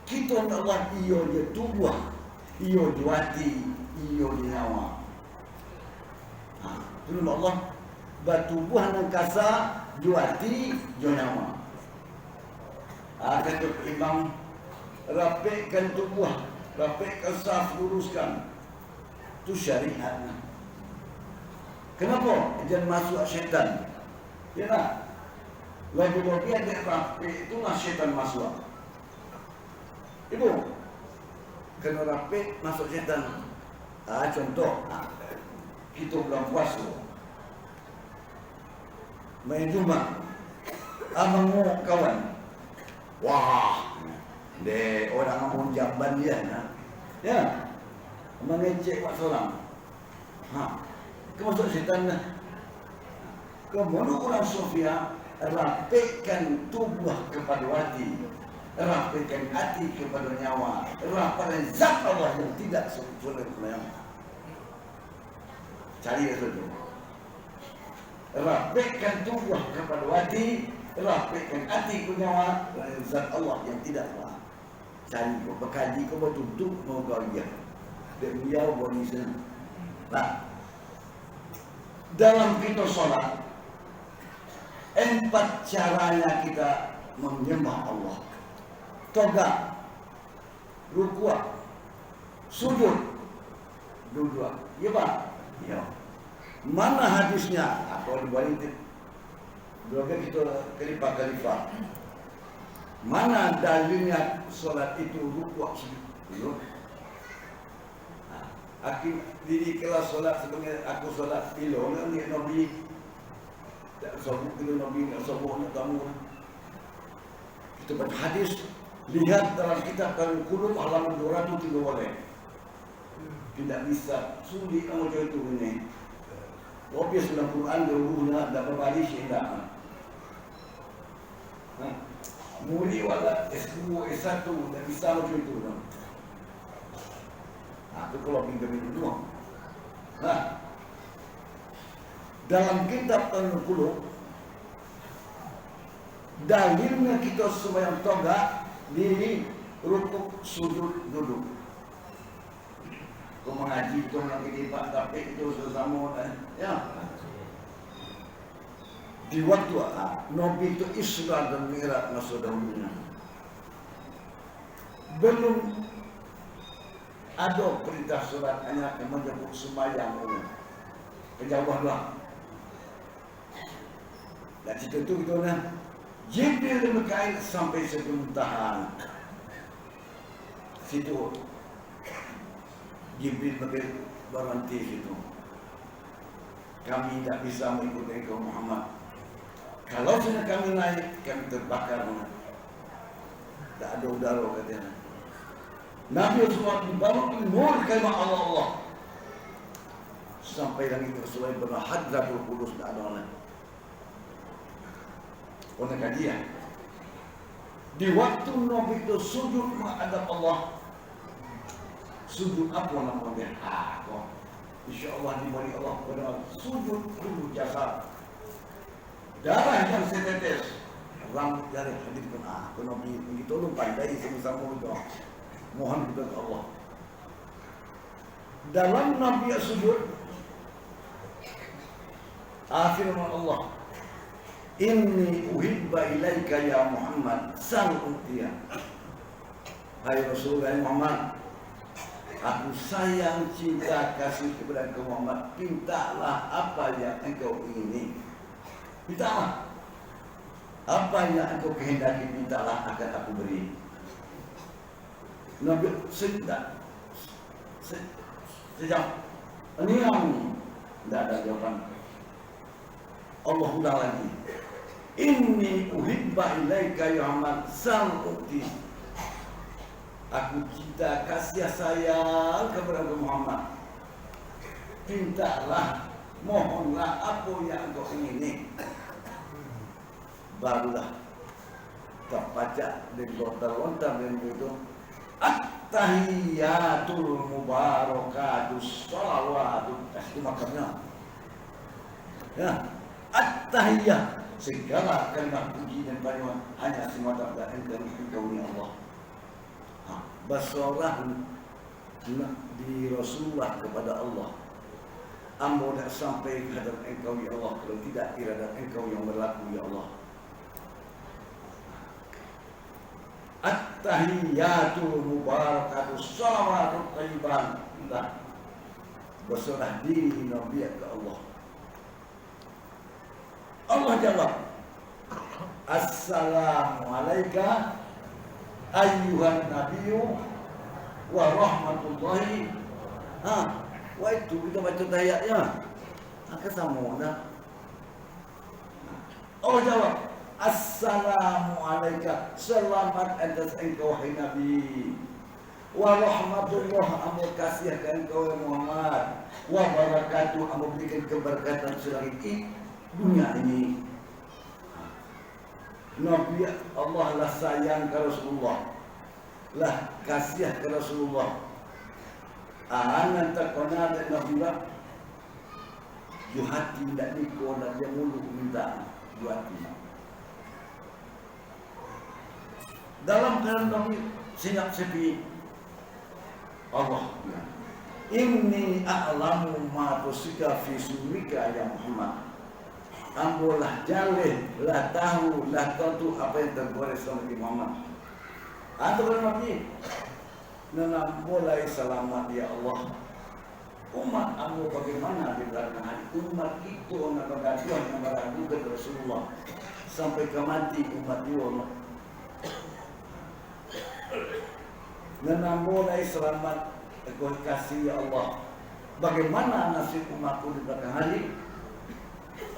Speaker 1: Kita Allah iyo je tubuh, iyo je hati, iyo je nyawa. Itu Allah bertubuh dan kasa, hati, nyawa. Kata imam, rapihkan tubuh, rapihkan saf, luruskan. Itu syariatnya. Kenapa? Jangan masuk syaitan. Ya tak? Lagi-lagi ada rapih, itulah syaitan masuk. Ibu, kena rapih, masuk syaitan. Contoh, kita bulan puasa. Main jumpa. Abang kawan. Wah, deh orang ngomong jamban dia, ya, mengecek buat seorang. Kemasuk setan lah. Kemudian orang Sofia rapihkan tubuh kepada hati, rapihkan hati kepada nyawa, rapihkan zat Allah yang tidak sempurna. Cari itu. Rapihkan tubuh kepada hati, rapihkan hati ke nyawa, zat Allah yang tidak salah. Cari kau berkaji kau bertutup mau kau lihat. Dan beliau berislam. Nah, dalam kita solat, 4 caranya kita menyembah Allah. Toga, rukuk, sujud, duduk. Ya Pak? Ya. Mana hadisnya? Aku balik. Berapa kita khalifah. Mana dalilnya solat itu rukuk sujud? Aku di kelas solat sebenarnya aku solat bilo ni Nabi tak sebut itu Nabi tak sebut nak kamu. Kita baca hadis, lihat dalam kitab Al-Qulub halaman 203 boleh. Tidak bisa sulit kamu macam itu ni. Obvious dalam Quran berubuhnya tak berbalik tidak. Muli wala S2, S1 tak bisa macam itu. Itu kalau pinjam itu dua. Dalam kitab Al-Qulub dalilnya kita sembahyang toga di rukuk sujud duduk. Kau mengaji tu nak pergi Pak Tapik itu sesama ya. Di waktu Nabi itu Isra dan Mi'raj masa dahulunya. Belum ada perintah surat hanya yang menyebut sembahyang kejauhan. Dan cerita itu kita nak Jibril berkait sampai sebelum tahan. Situ Jibril berhenti situ. Kami tak bisa mengikuti engkau Muhammad. Kalau sudah kami naik, kami terbakar. Tak ada udara katanya. Nabi Rasulullah dibawa nur kalimah Allah. Sampai langit Rasulullah benar Hadratul Qudus tak ada lagi. Orang kajian. Di waktu Nabi itu sujud menghadap Allah. Sujud apa namanya? InsyaAllah diberi Allah pada sujud dulu jasad. Darah yang setetes, rambut dari hadis pun Nabi begitu tolong pandai sama-sama itu. Mohon kepada Allah. Dalam Nabi sujud, firman Allah, Inni uhibba ilaika ya Muhammad sal utiya. Hai Rasulullah Muhammad, aku sayang cinta kasih kepada engkau Muhammad. Mintalah apa yang engkau ingini. Mintalah apa yang engkau kehendaki, mintalah akan aku beri. Nabi sejak ini yang tidak ada jawaban. Allah ulang lagi. Inni uhibba ilaika ya Muhammad sa'uti. Aku cinta kasih sayang kepada Muhammad. Mintalah, mohonlah apa yang engkau ingini. Barulah terbaca di lontar-lontar dan itu At-tahiyyatul mubarakatus shalawatut. Itu makamnya. Ya, at-tahiyyah segala kalimat puji dan banyak hanya semata dari engkau ya Allah. Bersolah di Rasulullah kepada Allah. Ambo tak sampai kehadap engkau ya Allah kalau tidak iradat engkau yang berlaku ya Allah. At-tahiyyatul mubarakatus shalawatut thayyiban. Berserah diri Nabi ke Allah. Allah jawab, Assalamu alayka ayyuhan nabiyyu wa rahmatullahi. Wah itu kita baca tahiyatnya. Ketemu dah. Allah jawab, Assalamu alayka, selamat atas engkau hai Nabi. Wa rahmatullah, amu kasih ke engkau Muhammad. Wa barakatuh, amu berikan keberkatan selagi dunia ini. Nabi Allah lah sayang ke Rasulullah, lah kasih ke Rasulullah. Anak tak kena dan Nabi lah. Juhati tidak nikah dan dia mulut minta juhati. Dalam keadaan Nabi senyap sepi, Allah bilang, Inni a'lamu ma tusika fi surika ya Muhammad. Ambolah jaleh, lah tahu, lah tentu apa yang tergores sama di Muhammad. Atau Nabi, nana mulai selamat ya Allah. Umat ambo bagaimana di belakang hari umat itu nak bergaduhan yang meragukan Rasulullah. sampai ke mati umat dia. Namun ai selamat aku kasih ya Allah. Bagaimana nasib umatku di belakang hari?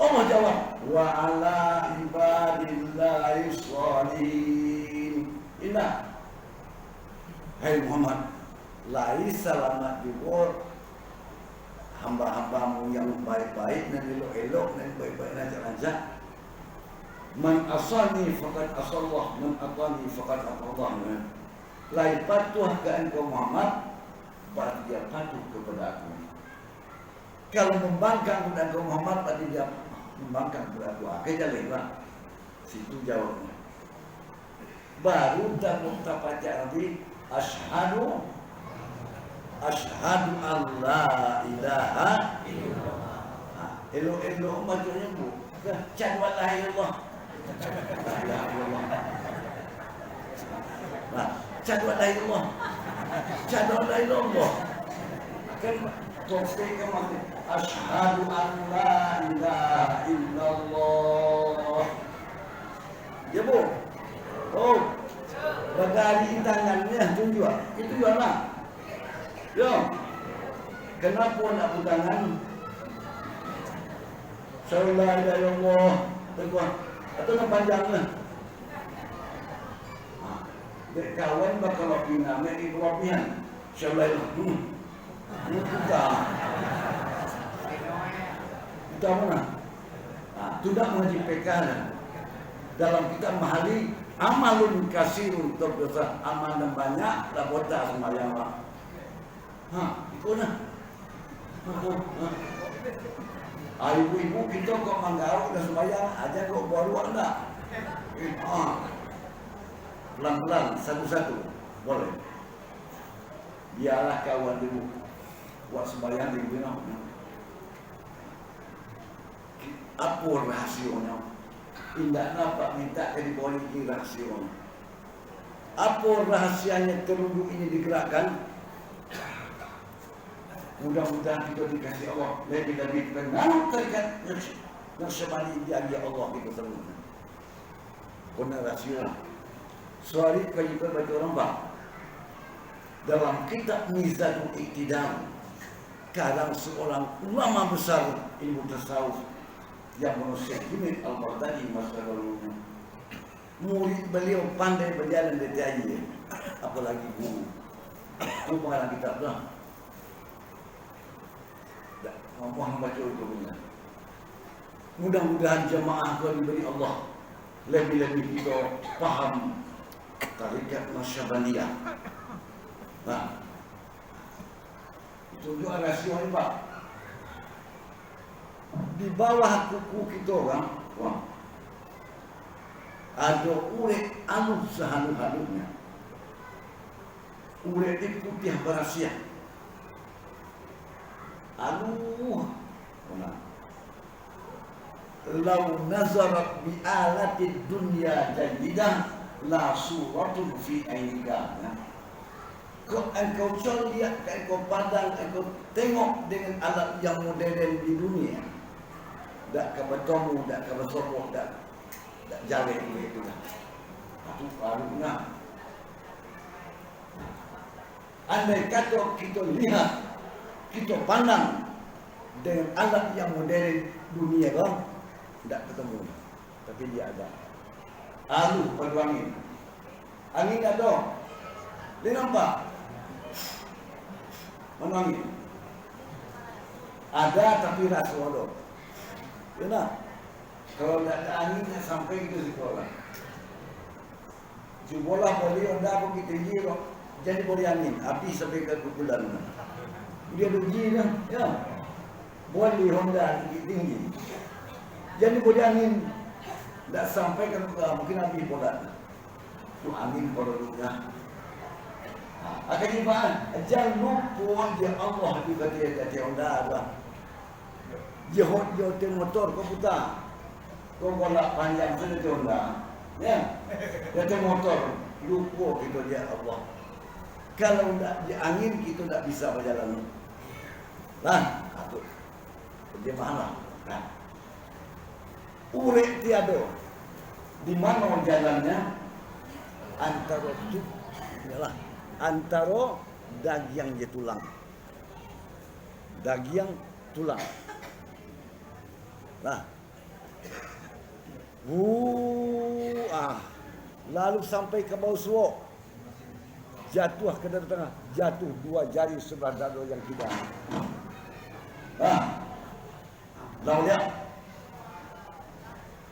Speaker 1: Allah jawab, wa ala ibadillahi sholihin. Inna, hai Muhammad, lai selamat juga hamba-hambamu yang baik-baik dan elok-elok dan baik-baik lancar-lancar. Man asani faqad asallah, man atani faqad atallah. Lai patuh ke engkau Muhammad, berarti dia patuh kepada aku. Kalau membangkang kepada engkau Muhammad, berarti dia membangkang kepada aku. Akhirnya jalanlah. Situ jawabnya. Baru tak pacar nanti asyhadu an la ilaha illallah. Elok-elok macamnya bu. Cak wa la ilaha illallah. La ilaha illallah. Nah, cak wa la ilaha illallah. Cak wa la ilaha illallah. Kan topik kemarin asyhadu an la ilaha illallah. Ya bu. Oh, bagari tangannya tunjuk. Itu jualan. Yo, kenapa nak tangan? Sallallahu alaihi wasallam. Atau nak panjangnya? Dek kawan bakal opina, mek ikropian. Sallallahu. Kita mana? Tidak mengaji PK dalam kita mahali amalun kasirun terdosa amal yang banyak tak botak sembahyang. Ikut nah. Ibu-ibu kita kok manggaruk dan sembahyang aja kok baru anda. Pelan-pelan satu-satu boleh. Biarlah kawan dulu buat sembahyang di rumah. Apa rahasianya? Indah nampak minta ke dibawah rahasianya. Apa rahasianya terunduk ini digerakkan? Mudah-mudahan kita dikasih Allah lebih-lebih kenal terikat nafsabani dia Allah kita semua. Benar rahsia. Soal itu kita baca orang bang. Dalam kitab Mizanul Iktidal, kadang seorang ulama besar ilmu tasawuf yang manusia Junaid Al-Baghdadi masa lalunya. Murid beliau pandai berjalan di tiada, apalagi guru. Itu pengarang kitab dah. Mohon baca itu punya. Mudah-mudahan jemaah kau diberi Allah lebih-lebih kita faham tarikat Nasyabandiyah. Nah, itu juga rahsia ini Pak. Di bawah kuku kita orang, ada uret halus sehalus-halusnya. Uret itu putih berasia. Lau nazarat bi alati dunya jadidah la suratun fi ainika. Kau engkau lihat, engkau pandang, engkau tengok dengan alat yang modern di dunia. Tak kebetulan, tak kebetulan, tak jalan itu dah. Itu barunya. Andai kata kita lihat, kita pandang dengan alat yang modern dunia kan, tidak ketemu, tapi dia ada. Alu padu angin, angin ada, dia nampak, mana angin? Ada tapi rasa ada. Yalah, kalau tidak ada anginnya sampai ke sekolah. Jubolah boleh anda pergi tinggi, jadi boleh angin, api sampai ke kumpulan. Dia begini kan, ya. Boleh Honda tinggi. Jadi boleh angin tak sampai ke mungkin api bola. Itu angin produknya. Akan dibahas. Jangan lupa dia Allah di kata Honda ada. Dia motor kau putar. Kau bolak panjang sana dia Honda. Ya. Dia motor lupa kita dia Allah. Kalau tidak di angin kita tidak bisa berjalan. Nah, itu dia mana? Nah, urek tiada. Di mana jalannya? Antara itu ialah antara daging je tulang. Daging tulang. Nah. Lalu sampai ke bawah suok. Jatuh ke dari tengah, jatuh 2 jari sebelah dada yang kiri. Lalu lihat.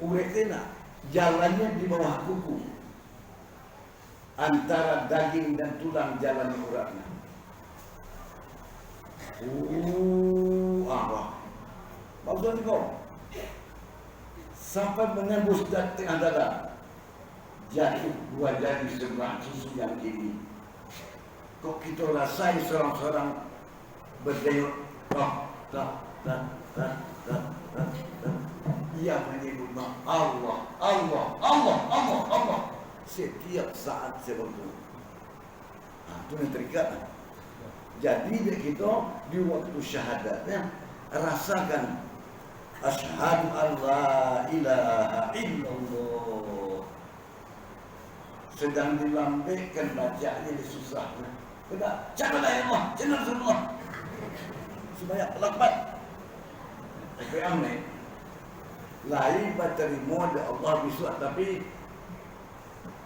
Speaker 1: Uretina jalannya di bawah kuku. Antara daging dan tulang jalan uratnya. Maksudnya kau sampai menembus dari tengah dada, jatuh 2 jari sebelah susu yang kiri. Kok kita rasai seorang-seorang berdayut, ia menyebut Allah, Allah, Allah, Allah, Allah setiap saat sebelum. Itu yang terikat. Jadi kita di waktu syahadatnya rasakan asyhadu an la ilaha illallah. Sedang dilambaikan bacanya disusahkan. Kena cakap la ilaha illallah, Rasulullah. Supaya lakbat. Tapi amne. Lain terima dari Allah bisa, tapi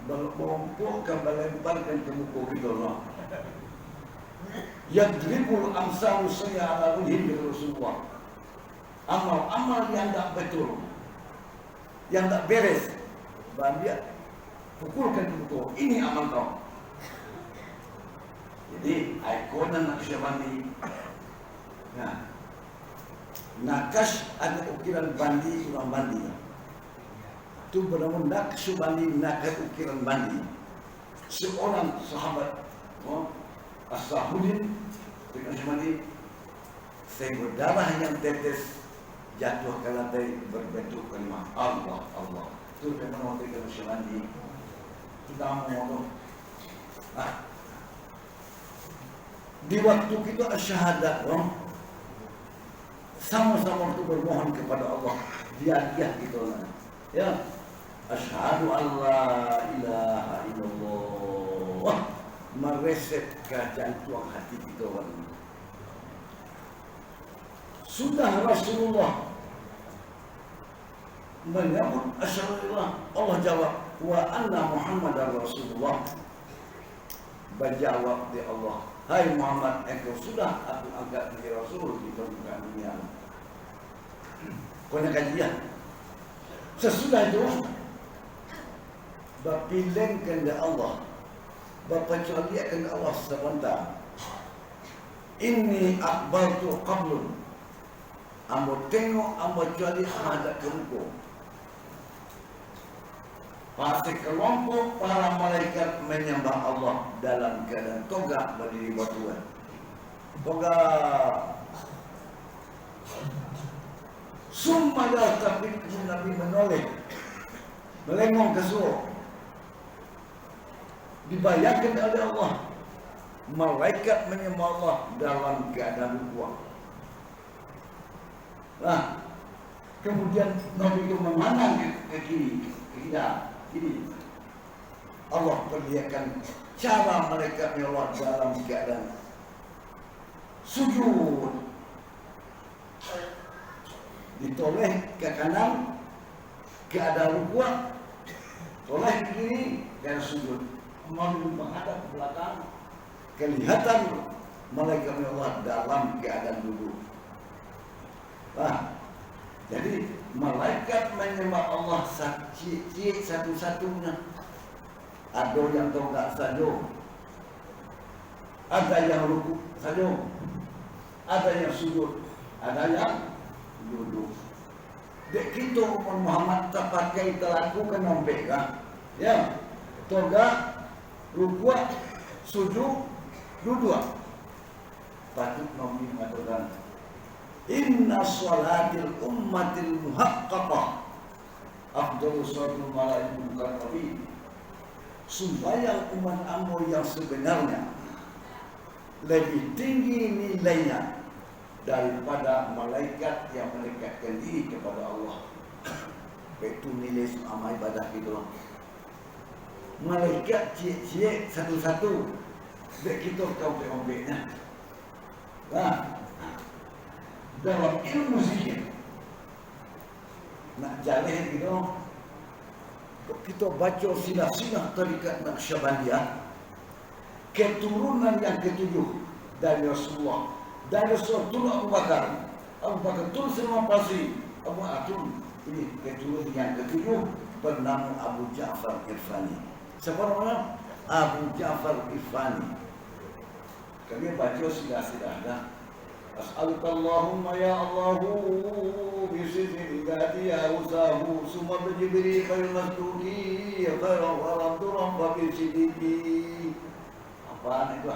Speaker 1: melompokan, melemparkan ke muka kita Allah. Yang dribul amsal saya ala wajhi Rasulullah. Amal-amal yang tak betul, yang tak beres, dia pukulkan ke muka. Ini amal kau. Jadi ikonan Naqsyabandi. Nah, Naqsh ada ukiran bandi, ulang bandi. Itu bernama Naqsyabandi, Naqsh ukiran bandi. Seorang sahabat, As-Sahudin, Naqsyabandi, saya berdarah yang tetes jatuh ke lantai berbentuk kalimat Allah, Allah. Itu memang waktu Naqsyabandi. Kita mau di waktu kita syahadat, sama-sama untuk bermohon kepada Allah. Dia gitu. Ya. Asyhadu an la ilaha illallah. Mereset kejantuan hati kita. Sudah Rasulullah menyambut asyhadu Allah jawab wa anna Muhammadar Rasulullah. Berjawab di Allah, hai Muhammad, engkau sudah aku angkat menjadi Rasul di permukaan dunia. Kau nak kajian. Sesudah itu, berpilihkan dari Allah, berpercayaan kepada Allah sebentar. Ini akbaltu qablun. Ambo tengok, ambo jadi ada kemuku. Pasti kelompok para malaikat menyembah Allah dalam keadaan toga berdiri batuan. Toga. Summalah tapi Nabi menoleh, melengong ke surga. Dibayangkan oleh Allah, malaikat menyembah Allah dalam keadaan kuat. Nah, kemudian Nabi itu memandang ke kiri, ke kiri. Allah perlihatkan cara mereka menyembah dalam keadaan sujud. Ditoleh ke kanan, keadaan kuat. Toleh ke kiri, dan sujud. Menghadap ke belakang, kelihatan malaikat Allah dalam keadaan duduk. Jadi malaikat menyembah Allah satu-satunya. Ada yang tonggak saja, ada yang rukuk saja, ada yang sujud, ada yang duduk. Dek kita Muhammad tak pakai terlakukan nombek kan? Ya, tonggak, rukuk, sujud, duduk. Patut Nabi mengatakan, Inna sholatil ummatil muhaqqaqah afdalu sholatul malaikul mukarrabin. Sembahyang umat ambo yang sebenarnya lebih tinggi nilainya daripada malaikat yang mendekatkan diri kepada Allah. Itu nilai amal ibadah kita. Malaikat cik-cik satu-satu. Dek kita kau tengok-tengoknya. Dalam ilmu zikir nak jalan kita baca silah-silah tarikat Naqsyabandiyah, keturunan yang ketujuh dari Rasulullah, dari Rasulullah Abu Bakar Tun semua pasti Abu Atun, ini keturunan yang ketujuh bernama Abu Ja'far Irfani. Siapa namanya? Abu Ja'far Irfani. Kalian baca silah-silahnya. أسألك اللهم يا الله بسر ذاتي أوساه ثم بجبريل المسدودي خيرا ورمضرا فبسديدي. Apaan itu?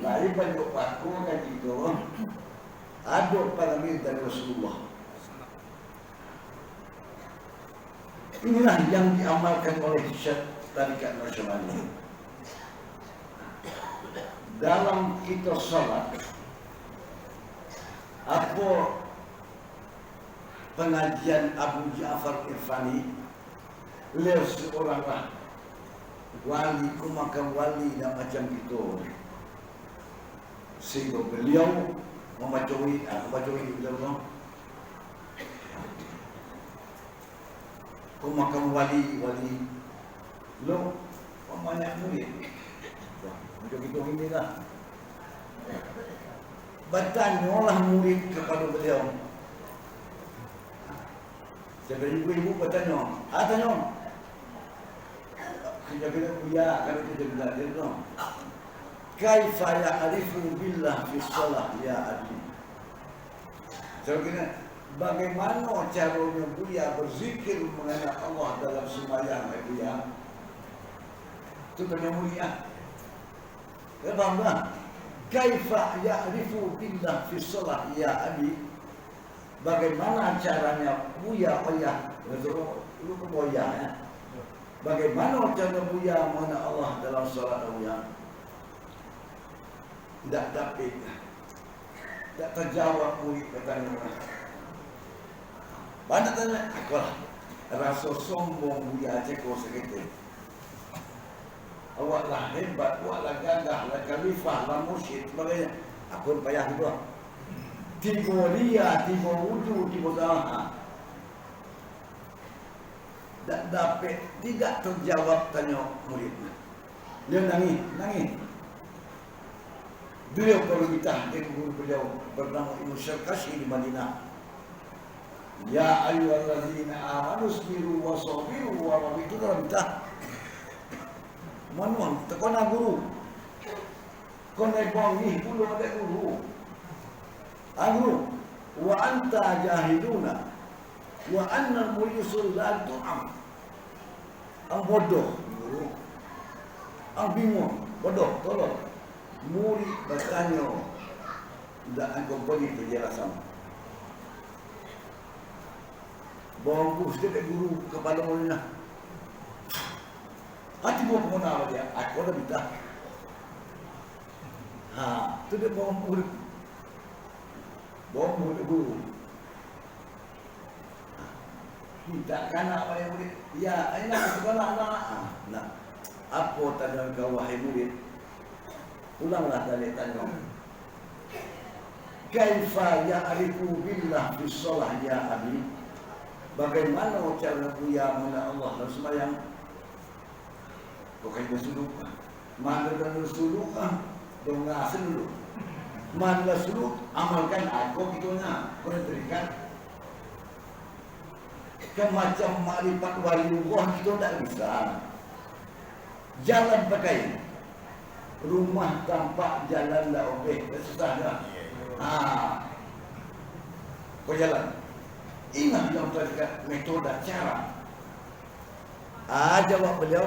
Speaker 1: Lari banyak paku kan itu. Ada parameter dari Rasulullah. Inilah yang diamalkan oleh Syekh Tarikat Naqsyabandi. Dalam kita salat, apa pengajian Abu Ja'far Irfani, beliau seorang wali, kumakan wali dan macam itu, sehingga beliau memacui beliau kumakan wali lo banyak murid macam itu inilah. Bertanyalah murid kepada beliau. Sebagai ibu-ibu bertanya, tanya. Kita bilang ya, kalau kita bilang dia bilang, kaifa ya'rifu billah fi shalah ya abi. Jadi bagaimana caranya Buya berzikir mengenai Allah dalam sembahyang Buya? Itu tanya mulia. Ya bangga. Kaifa ya'rifu billah fi shalah ya abi. Bagaimana caranya Buya lu ke Buya ya. Bagaimana cara Buya mengenai Allah dalam salat Buya? Tidak dapat. Tak terjawab murid pertanyaan. Banyak tanya, akulah rasa sombong Buya cekor segitu. Awaklah hebat, awaklah gagah, lah khalifah, lah mursyid, sebagainya. Aku payah juga. Tiba ria, tiba wujud, tiba zaha. Tak dapat, tidak terjawab tanya muridnya. Dia nangis. Beliau kalau ditahdir guru beliau bernama Ibnu Syarkashi di Madinah. Ya ayyuhallazina amanu sabiru wa sabiru wa rabitu rabita. Manuang tekona guru. Kone bangi puluh ada guru. Guru wa anta jahiduna wa anna al-murisul la tu'am. Ang bodoh guru. Ang bingung, bodoh, tolong. Murid bertanya, tidak engkau pergi penjelasan. Bongkus dia guru kepada muridnya. Hati buat mengenal dia, aku dah minta. Itu dia bawa murid guru. Tidak kanak wahai murid. Ya, ini sekolah anak. Nah, apa tanya kau wahai murid? Ulanglah dari tanya. Kaifa ya'rifu billah fi shalah ya abi? Bagaimana cara Buya mengenal Allah dalam sembahyang? Bukan bersuluk. Mana dan bersuluk dongah dulu. Mana suluk amalkan aku gitunya. Kau terikat. Macam makrifat waliullah itu tak bisa. Jalan pakai rumah tampak jalan dah okey, susah dah. Kau jalan. Ingat yang terikat metode cara. Jawab beliau.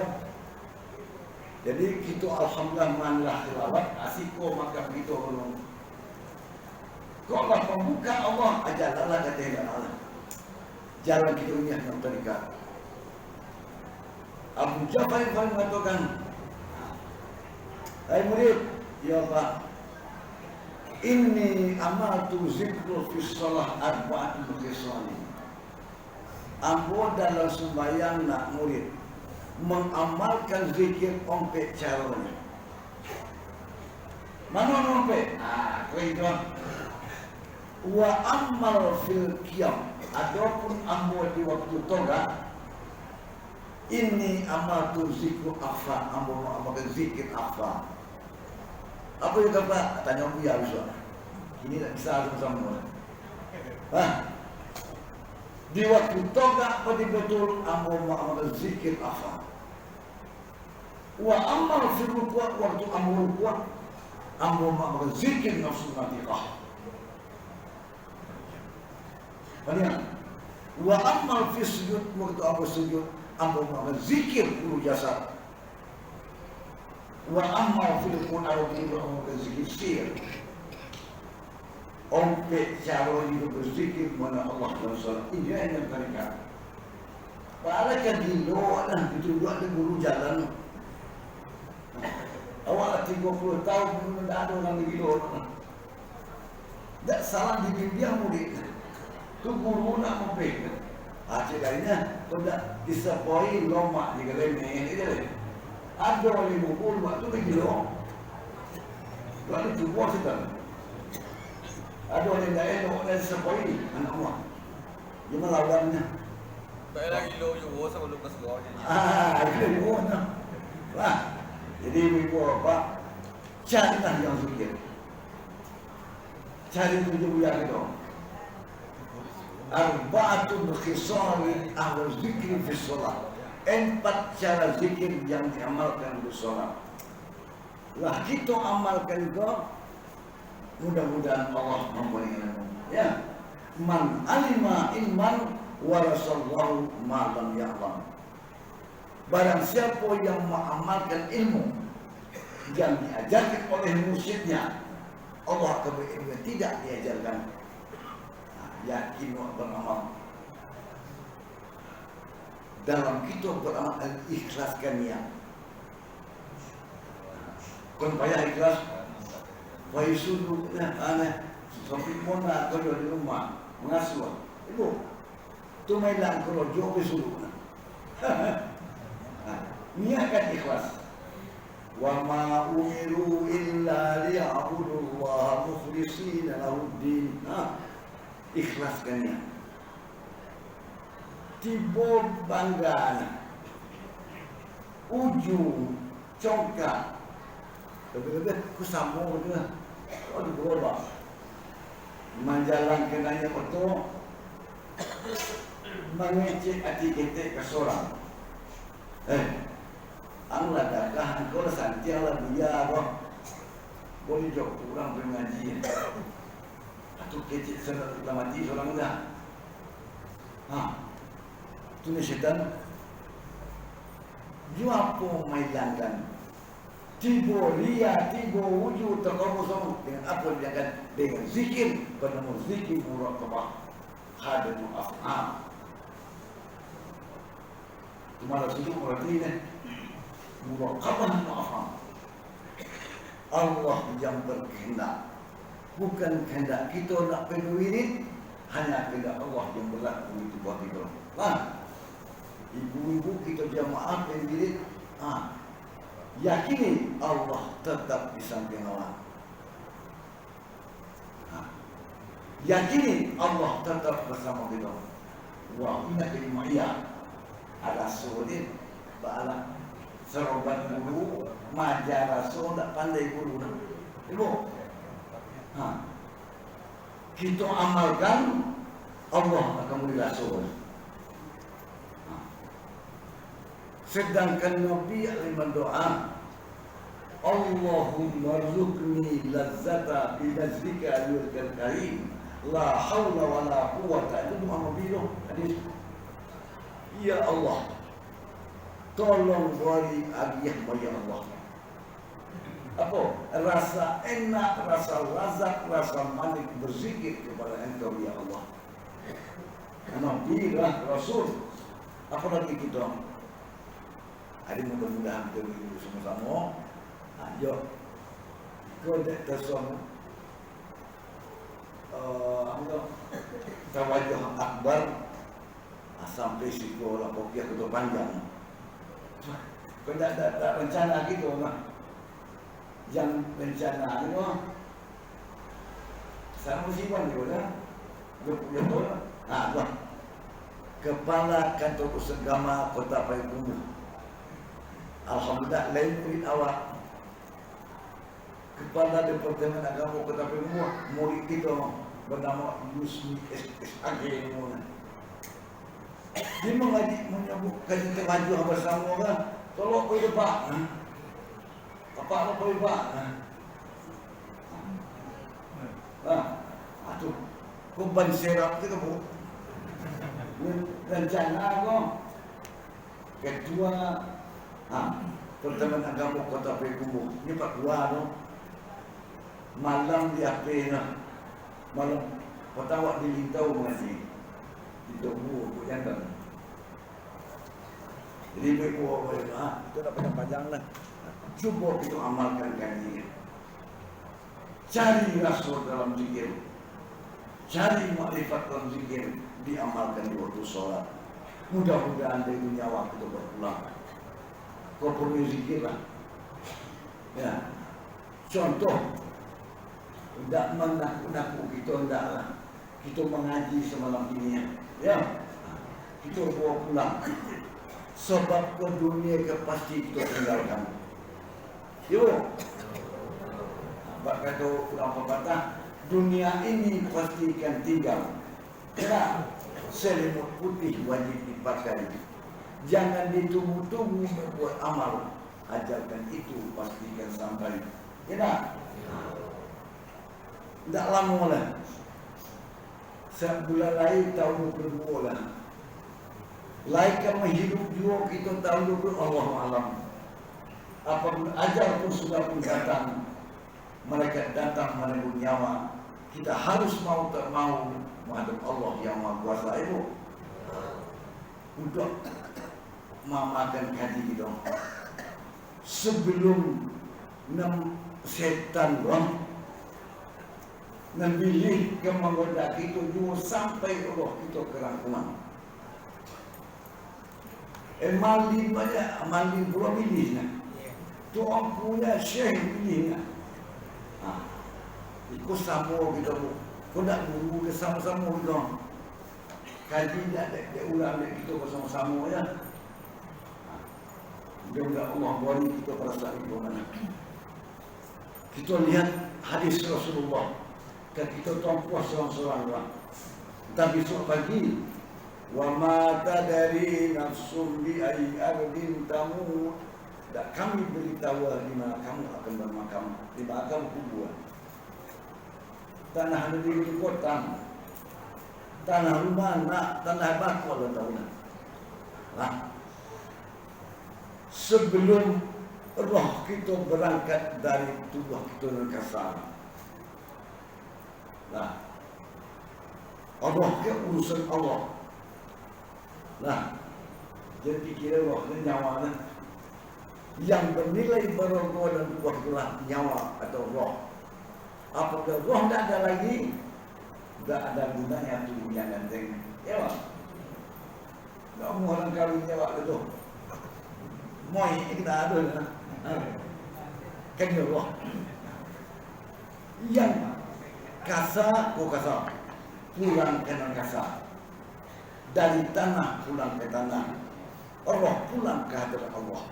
Speaker 1: Jadi kita alhamdulillah manlah tilawat asiko maka begitu belum. Kau Allah pembuka Allah ajarlah kata Allah. Jalan kita ini yang terikat. Abu Ja'far mengatakan, hai murid, ya Pak, inni amaltu zikru fi shalah arba'atin khisal. ambo dalam sembahyang nak murid mengamalkan zikir ompek caranya. Mana ompek? Kau itu. Wa amal fil qiyam. Adapun ambo di waktu toga ini amal tu zikir afa, ambo amalkan zikir afa. Apa yang kata? Tanya Buya bisa. Ini tak bisa sama-sama. Di waktu toga betul-betul ambo amalkan zikir afa. Wa amal fil ruku' waktu ambo ruku' ambo amalkan zikir nafsu natiqah. Banyak. Wa amal fi sujud waktu ambo sujud ambo amalkan zikir ulu jasad. Wa amal fil Qur'an waktu ambo amalkan zikir sir. Ompek cara hidup berzikir mana Allah dan salat. Ini yang mereka. Para kadilo lah itu dua ada guru jalan. Awak 30 tahun belum ada orang gilo. Tak salah dibimbing murid. Tu guru nak ompek. Ceritanya pada disapoi loma di galene ini. Ada orang mukul waktu begilo. Lalu cuba kita. Ada orang lain orang disapoi anak Allah. Dia melawannya.
Speaker 3: Baik lagi lo juga sebelum ke sekolah.
Speaker 1: Itu mana? Jadi ibu apa? Carilah yang zikir. Cari tujuh yang itu. Arba'atun khisali ahli zikri fi sholat. 4 cara zikir yang diamalkan di sholat. Lah kita amalkan itu, mudah-mudahan Allah memberikan. Ya, man alima ilman warasallahu ma lam ya'lam. Barang siapa yang mengamalkan ilmu yang diajarkan oleh musyidnya, Allah akan beri ilmu yang tidak diajarkan. Yakin beramal. Dalam kita beramal ikhlaskan niat. Kon payah ikhlas. Wahai sudu, aneh, sampai mana kau di rumah mengasuh. Ibu, tu mainlah kalau jauh sudu. Niatkan ikhlas. Wa ma umiru illa liya'budullaha mukhlishina lahud-din. Ikhlaskan niat. Tiba banggaan, ujung congkak. Lebih-lebih aku sambung dia. Aduh berubah. Menjalan kenanya betul. Mengecek hati kita ke seorang. Anglah dakah engkau santialah dia apa. Boleh jauh kurang pengajian. Atau kecek sudah mati seorang dah. Itu ni syaitan. Jua apa mailankan. Tiba ria, tiba wujud terkabur dengan apa dia akan dengan zikir, bernama zikir muraqabah hadamul af'al. Cuma situ berarti ni muraqabah af'al. Allah yang berkehendak, bukan kehendak kita nak penuh wirid, hanya kehendak Allah yang berlaku itu buat kita. Ibu-ibu kita jamaah penuh wirid, yakini Allah tetap di samping Allah. Yakini Allah tetap bersama kita. Wa inna kalimaya ala sulit ba'ala serobat guru majar rasul tak pandai guru. Ibu, kita amalkan Allah akan beri rasul. Sedangkan Nabi berdoa, Allahumma rzuqni lazzata bi nazrika al karim, la haula wa la quwwata. Itu doa Nabi itu hadis. Ya Allah, tolong beri hadiah ya Allah. Apa? Rasa enak, rasa lazat, rasa manik berzikir kepada Engkau ya Allah. Nabi lah Rasul. Apa lagi kita? Hari mudah-mudahan kita begitu sama-sama. Yuk, kodek tersama. Tawajjuh akbar. sampai siku lah kopi aku panjang. Kau tak rencana gitu lah. Yang rencana itu sama musiman juga betul. Bah. Kepala Kantor Pusat Agama Kota Payakumbuh. Alhamdulillah lain murid awak. Kepala Departemen Agama Kota Payakumbuh murid kita bernama Yusmi SAG ini. Dia mengaji menyambut kaji teraju bersama kan. Tolong pergi Pak. Apa pergi Pak? Aduh, kumpan serap kita bu. Rencana kok. Ketua Departemen Agama Kota Payakumbuh. Ini Pak Dua tu. Malam di HP na. Malam petawak dilintau masih. Ditunggu yang kan. Jadi berbuat itu dah panjang lah. Cuba kita amalkan kajian. Cari rasul dalam zikir. Cari makrifat dalam zikir. Diamalkan di waktu sholat. Mudah-mudahan dari nyawa kita berpulang. Kau perlu zikir lah. Ya. Contoh. Tidak menakut-nakut kita tidak lah. Kita mengaji semalam ini. Ya. Kita bawa pulang. Sebab ke dunia ke pasti kita tinggalkan. Yo. Sebab kata orang pepatah, dunia ini pasti akan tinggal. Ya. Selimut putih wajib dipakai. Jangan ditunggu-tunggu berbuat amal. Ajarkan itu pastikan sampai. Ya tak? Tak lama lah. Sebulan lain tahun 22 lah. Laikan menghidup juga kita tahu dulu Allah alam. Apapun ajar pun sudah pun datang. Mereka datang menebus nyawa. Kita harus mau tak mau menghadap Allah yang Maha Kuasa itu. Untuk memakan kaji kita. Sebelum setan memilih ke menggoda kita juga sampai Allah kita kerangkuman. Malin banyak, malin pula pilih nak. Tuan punya syekh pilih nak. Ikut sama kita bu. Kau nak guru ke sama-sama kita. Kaji tak ada ulang kita bersama-sama ya. Jangan Allah beri kita perasaan itu mana. Kita lihat hadis Rasulullah. Kita tuan puas seorang-seorang. Tapi besok pagi. Wa ma tadri nafsun bi ayyi ardin tamut. Tak kami beritahu di mana kamu akan bermakam, di makam kubur. Tanah negeri di kota, tanah rumah nak, tanah bako ada tahu nak. Sebelum roh kita berangkat dari tubuh kita yang kasar. Allah ke urusan Allah. Jadi pikiran roh dan nyawa yang bernilai berroh dan tubuh itulah nyawa atau roh. Apabila roh tidak ada lagi, tidak ada gunanya tubuh yang ganteng. Ya Pak. Tak mau orang kawin nyawa itu. Moi kita ada. Kan roh. Yang kasar, kasar. Pulang ke kasar. Dari tanah pulang ke tanah. Roh pulang ke hadirat Allah.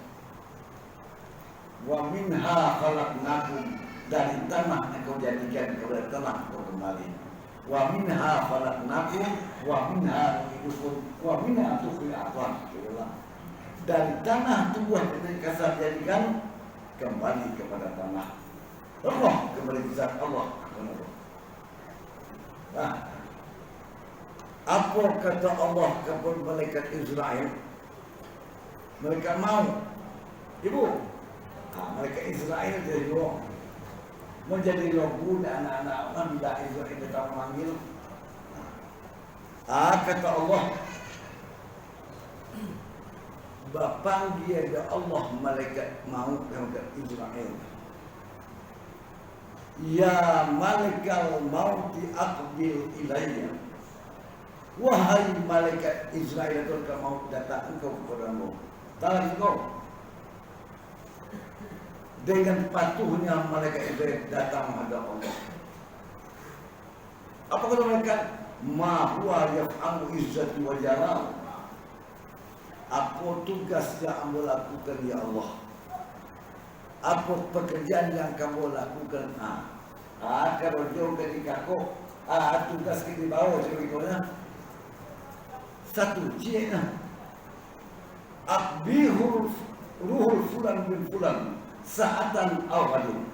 Speaker 1: Wa minha khalaqnakum, dari tanah engkau jadikan, kepada tanah engkau kembali. Wa minha khalaqnakum wa minha nu'idukum wa minha tukhrajuun. Dari tanah tubuh yang kasar jadikan kembali kepada tanah. Roh kembali ke zat Allah. Apa kata Allah kepada malaikat Israel? Mereka mau, ibu, malaikat Israel jadi roh, menjadi roh dan anak-anak bila Israel datang memanggil. Kata Allah, panggil Allah malaikat mau malaikat Israel. Ya malaikat mauti aqbil ilayya. Wahai malaikat Israel, engkau mau datang engkau kepadamu. Tahan engkau. Dengan patuhnya malaikat Israel datang menghadap Allah. Apa kata malaikat? Ma huwa yaf'alu izzati wa jalal. Apa tugas yang kamu lakukan ya Allah? Apa pekerjaan yang kamu lakukan? Kalau jauh ketika kau tugas kita bawa sebetulnya satu cina akbihul ruhul fulan bin fulan saatan awalin.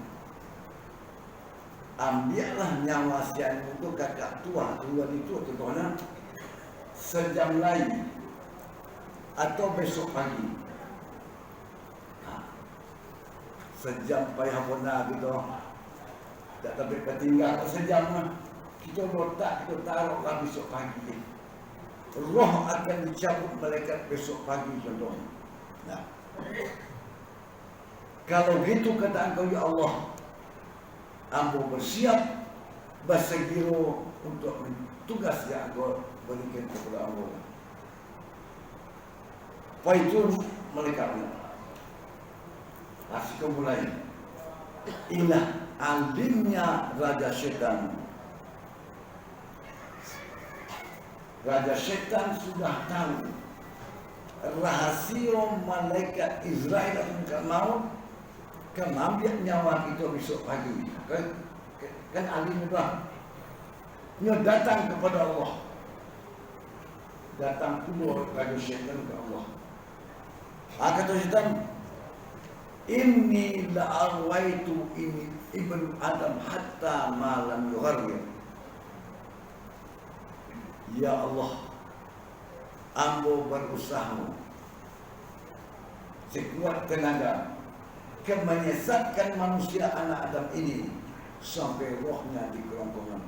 Speaker 1: Ambillah nyawa sian itu kakak tua itu contohnya sejam lagi atau besok pagi. Sejam payah pona gitu. Tak tapi ketinggal sejam lah. Kita letak, kita taruh lah besok pagi. Roh akan dicabut malaikat besok pagi contohnya. Nah, kalau gitu kata engkau ya Allah, ambo bersiap bersegiro untuk tugas yang engkau berikan kepada ambo. Faizun malaikatnya. Asik mulai. Inilah alimnya Raja Syaitan. Raja Syaitan sudah tahu rahasia malaikat Israel akan mau mengambil nyawa kita besok pagi. Kan alim dah. Dia datang kepada Allah. Datang keluar Raja Syaitan ke Allah. Kata Syaitan, inni la'awaitu ibn Adam hatta malam yughargir. Ya Allah, ambo berusaha sekuat tenaga menyesatkan manusia anak Adam ini sampai rohnya di kerongkongan.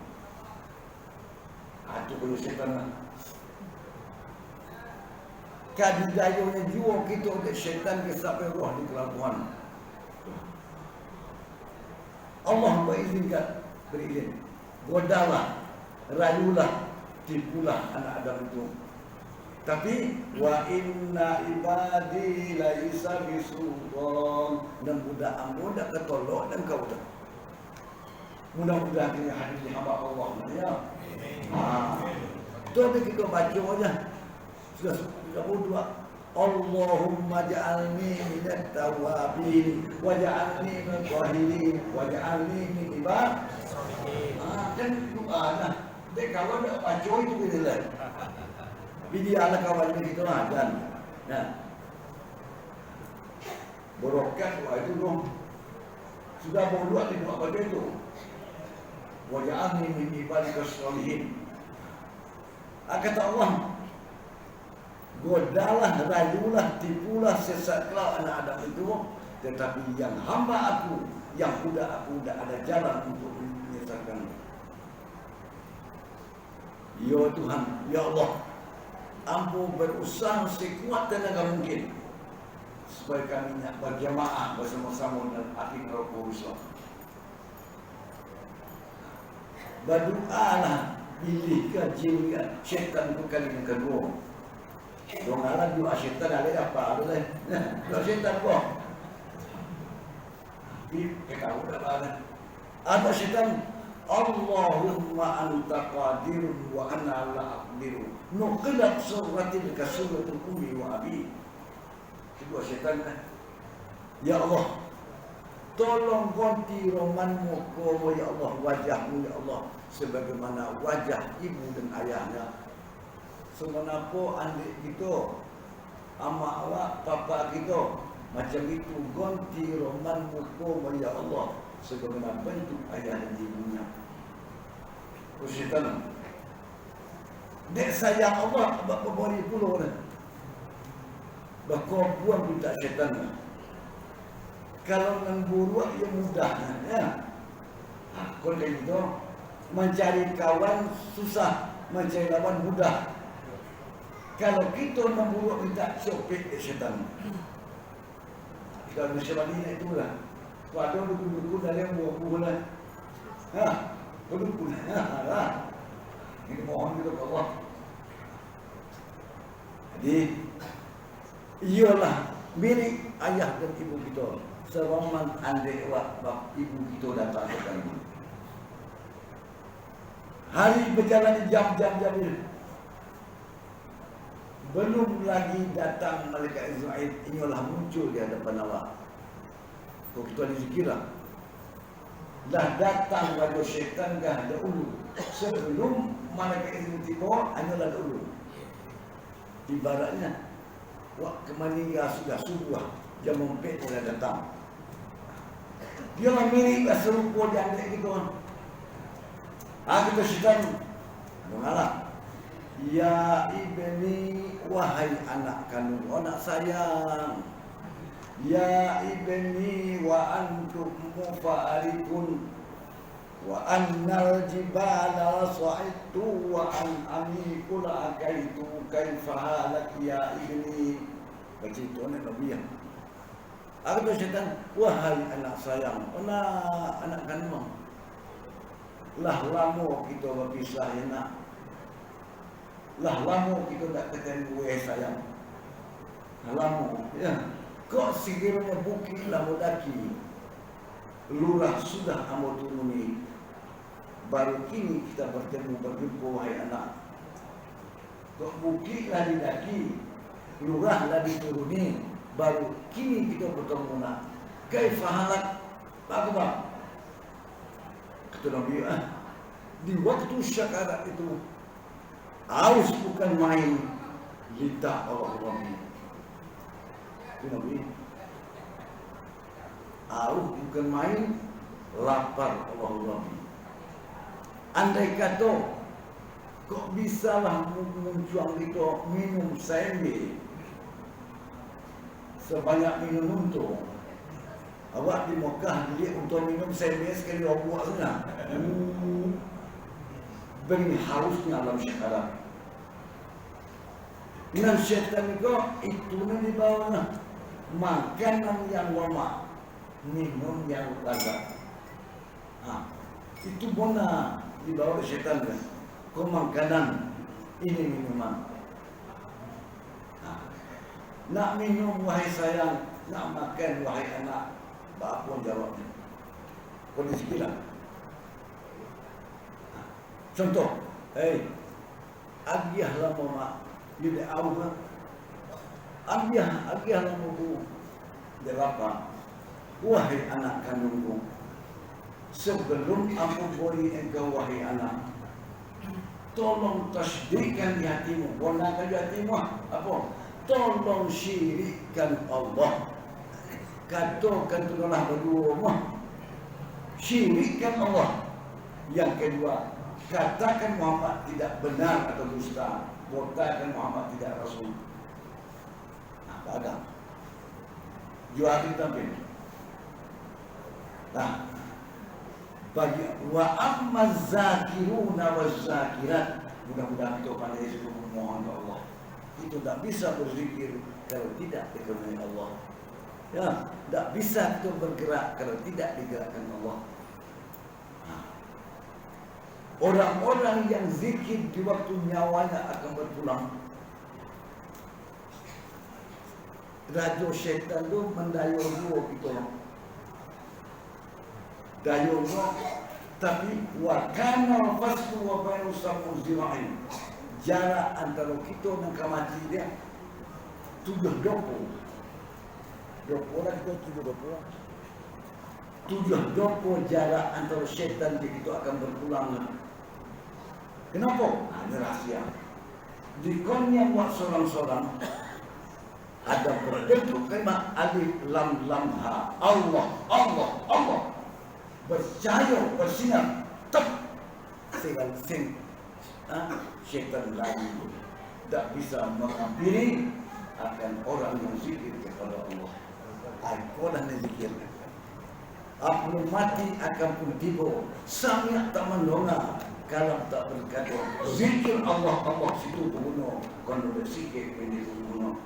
Speaker 1: Itu kalau syaitan kadidayanya jiwa kita oleh syaitan sampai roh di kerongkongan. Allah berizin, godalah, rayulah, tipulah anak Adam itu. Tapi wa inna ibadi laisa bisultan, dan budak ambo dak ketolong dan kau dah. Mudah-mudahan kita hadir di hamba Allah ya. Itu kita baca aja. Sudah berdoa. Allahumma ja'alni minat tawabin waj'alni min qahirin waj'alni min ibad. Kan doa dah. Dek kalau dak baca itu bila. Bidi ala kawan kita dan nah berokat doa itu dong sudah mau doa di doa pada itu waj'alni min ibadikas sholihin. Kata Allah, godalah, rayulah, tipulah, sesatlah anak Adam itu, tetapi yang hamba aku, yang budak aku tidak ada jalan untuk menyesatkan. Ya Tuhan, ya Allah, ampu berusaha sekuat tenaga mungkin supaya kami berjamaah bersama-sama dan akhir rokok Islam. Berdoalah pilih kajian syaitan itu kali yang kedua. Dong ala doa syaitan ada apa ada deh. Doa syaitan kok. Kita udah ada. Ada syaitan. Allahumma anta qadirun wa ana la aqdiru. Nuqilat suratil kasuratul ummi wa abi. Kedua syaitan. Ya Allah, tolong ganti romanmu kau ya Allah, wajahmu ya Allah sebagaimana wajah ibu dan ayahnya. Semenapo adik kita, ama awak, papa kita, macam itu ganti romanmu kau ya Allah sebagaimana bentuk ayah dan ibunya. Syaitan. Dek sayang Allah beri pulau dah. Bakau buang kita syaitan. Kalau memburu ia mudah ya. Kalau gitu mencari kawan susah, mencari lawan mudah. Kalau kita memburu minta sopik syaitan. Kalau Malaysia Madinah itulah. Kalau ada buku-buku dari yang buah-buah buku-buku. Ini mohon kita ke Allah. Jadi iyalah milik ayah dan ibu kita. Seroman andai bab ibu kita datang ke kami. Hari berjalan jam-jam ini. Belum lagi datang malaikat Israel, inilah muncul di hadapan Allah. Kalau kita dizikirlah. Dah datang pada syaitan dah dahulu. Sebelum malaikat Israel tiba, inilah dahulu. Ibaratnya, wak kemani ya sudah subuh, jam 4 sudah datang. Dia mirip serupa di anak kita. Kita syaitan mengalah. Ya ibni, wahai anak kandung, anak sayang. Ya ibni wa antum mufarikun wa annal jibala sa'idtu wa an amikul akaitu kaifa halak ya ibni. Baca itu Nabi. Kata syaitan, wahai anak sayang, anak kandung, lah lama kita berpisah ya nak. Lah lama kita tak ketemu sayang. Lama ya. Kok sekiranya bukit lama daki lurah sudah amo turuni. Baru kini kita bertemu berjumpa wahai anak. Kok bukit lah didaki, lurah lah dituruni. Baru kini kita bertemu nak. Kaifa halak? Apa bang? Kata Nabi, di waktu syakarat itu aus bukan main, lidah Allah Nabi. Itu Nabi. Aus bukan main, lapar Allah Nabi. Andai kata kok bisalah menjuang kita minum sembe sebanyak minum untuk awak di Mekah dia untuk minum sembe sekali buat sana. Begini harusnya alam syakarat. Dan syaitan itu di bawah makanan yang lama, minum yang lezat. Itu bona di bawah syaitan kan. Kau makanan, ini minuman. Nak minum wahai sayang, nak makan wahai anak. Apa jawabnya? Kondisi kita. Contoh, agiahlah mama, dia awal. Agiahlah mama, dia apa? Wahai anak kandungku, sebelum aku beri engkau wahai anak, tolong tasdikkan di hatimu, gunakan di hatimu apa? Tolong syirikkan Allah. Katakan tulah berdua, syirikkan Allah. Yang kedua, katakan Muhammad tidak benar atau dusta. Katakan Muhammad tidak Rasul. Ada. Jual tampil. Nah, bagi wa amma zakiruna wa zakirat, mudah-mudahan kita pandai sebelum memohon ke Allah. Itu tak bisa berzikir kalau tidak dikerjai Allah. Ya, tak bisa kita bergerak kalau tidak digerakkan Allah. Orang-orang yang zikir di waktu nyawanya akan berpulang. Raja syaitan itu mendayung kita. Dayung, tapi wakana faslu wa bainu samu zira'in. Jarak antara kita dan kemati dia 7 dopo. Dopo lah kita 7 dopo. 7 dopo jarak antara syaitan dan kita akan berpulang. Kenapa? Ini rahasia. Di konnya buat seorang-seorang ada berbentuk kalimat alif lam lam ha. Allah, Allah, Allah. Bercahaya, bersinar, tep. Sing syaitan lagi tak bisa menghampiri akan orang yang zikir kepada Allah. Aku dah zikir. Aku mati akan pun tiba. Sangat tak mendengar kalau tak berkata zikir Allah, Allah situ berguna. Kalau berzikir pendek berguna.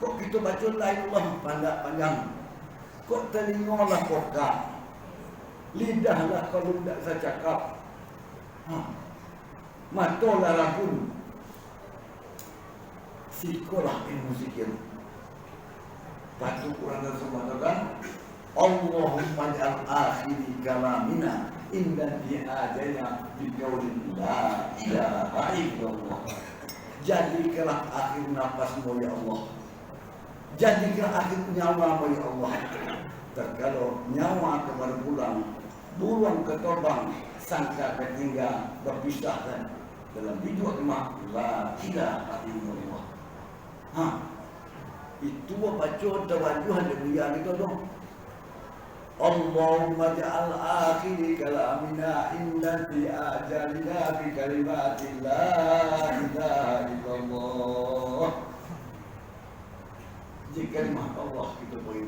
Speaker 1: Kok kita baca la ilallah panjang. Kok telingalah pokok. Lidahlah kalau tidak saya cakap. Mata lah rapun. Sekolah ilmu zikir. Batu Quran dan mengatakan Allahumma ja'al akhiri kalamina inna bi'adaya biqaulin la ilaha illallah. Jadikanlah akhir nafasmu ya Allah. Jadikanlah akhir nyawamu ya Allah. Terkadang nyawa kepada bulan ke torbang, sangka ketinggal berpisah dalam hidup emak la ilaha illallah. Itu baca tawajuh dia itu dong. Allahumma ja'al akhiri kalamina inna fi ajalina bi kalimati la ilaha illallah. Jika kalimah Allah kita boleh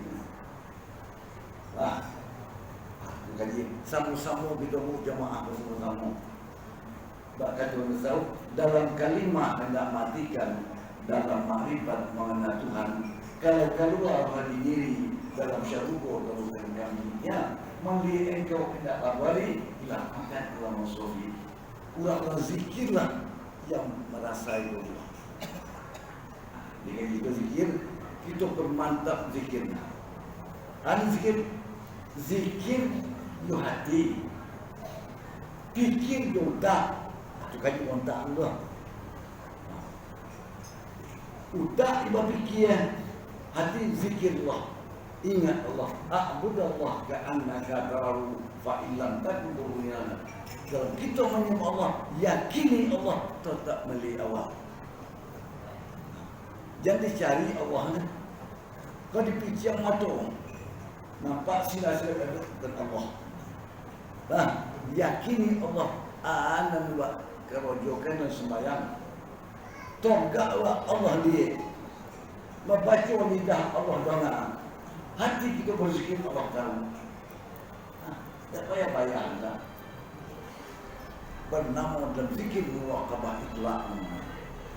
Speaker 1: kaji sama-sama bertemu jamaah bersama-sama. Bahkan Tuhan tahu dalam kalimah hendak matikan dalam makrifat mengenal Tuhan. Kalau keluar dari diri dalam syarukul kalau kami mandi engkau hendak labari hilang makan ulama sofi. Ulama zikirlah yang merasa itu. Dengan itu zikir kita bermantap zikirnya. Zikir yo hati, pikir yo tak, itu kaji kontak Allah. Udah iba pikir, hati zikir Allah, ingat Allah, a'budallah ka'annaka tarahu fa'ilam takun dunyana. Kalau kita menyembah Allah, yakini Allah tetap melihat awal. Jangan dicari Allah ni. Kau dipicang mata, nampak sila-sila dan Allah. Yakini Allah anan buat kerojokan dan sembahyang. Togaklah Allah dia. Membaca lidah Allah dengar. Hati kita berzikir Allah tahu. Tak payah bayar dah. Bernama dan zikir muraqabah itlaq.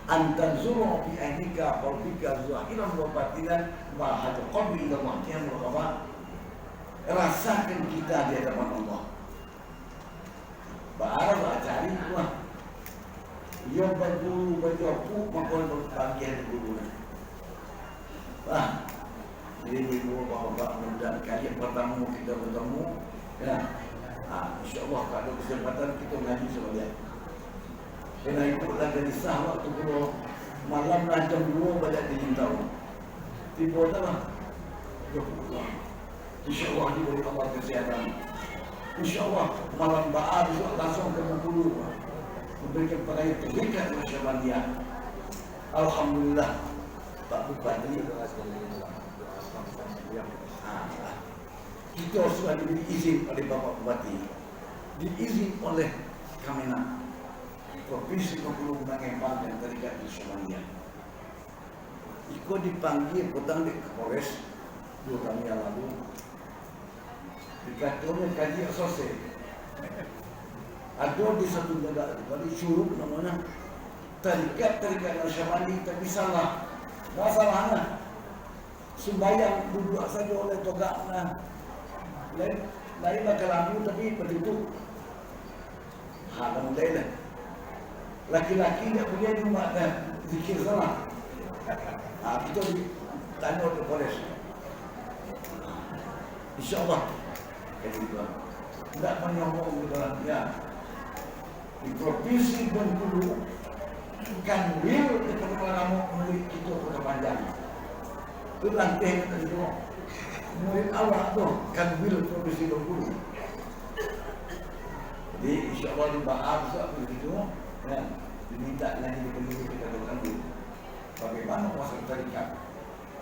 Speaker 1: Antanzuru fi ainika qalbika zahiran wa batinan wa hadu qalbi ila Allah yang muraqabah. Rasakan kita di hadapan Allah. Baru cari Allah. Dia berguru berjoku maupun berbagian guru. Ini ibu bapak muda kali pertama kita bertemu. Ya. InsyaAllah kalau ada kesempatan kita ngaji sekalian. Kena ikutlah dari sah waktu kalau malam jam 2 banyak dijintau. Tiba dah. InsyaAllah diberi Allah kesehatan. InsyaAllah malam ba'a besok langsung ke Bengkulu memberikan perayaan terdekat Masyarakat. Alhamdulillah Pak Bupati kita sudah diberi izin oleh Bapak Bupati, diizin oleh Kemenak Provinsi Bengkulu mengembang dan terdekat Masyarakat. Ikut dipanggil petang di Kapolres 2 tahun yang lalu. Dikatakan kaji asosiasi ada di satu negara di syuruk namanya tarikat Nasyabandi tapi salah masalahnya sembahyang duduk saja oleh togaknya lain kalamu tapi begitu halam lain laki-laki tidak boleh rumah dan zikir salah. Kita tanya oleh Polres InsyaAllah tidak menyombong ya di Provinsi Bengkulu kanwil kepada kamu murid kita perpanjang itu lantai itu murid awal tu kanwil Provinsi Bengkulu. Jadi insyaAllah dibahas begitu ya diminta lagi dipelihara kita kanwil bagaimana kuasa tarikat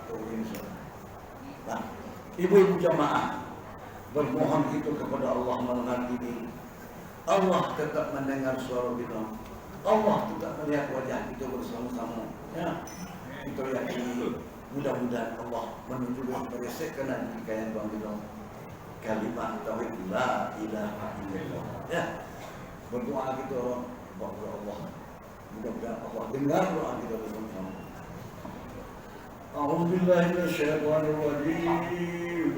Speaker 1: Provinsi. Nah ibu-ibu jamaah bermohon itu kepada Allah malam ini. Allah tetap mendengar suara kita. Allah tetap melihat wajah kita bersama-sama. Ya, kita yakini mudah-mudahan Allah menunjukkan meresahkan dan kekayaan Tuhan kita. Kalimat tauhid la ilaha illallah. Ya, berdoa kita kepada Allah. Mudah-mudahan Allah dengar doa kita bersama-sama. A'udzubillahi minasyaitonir rajim.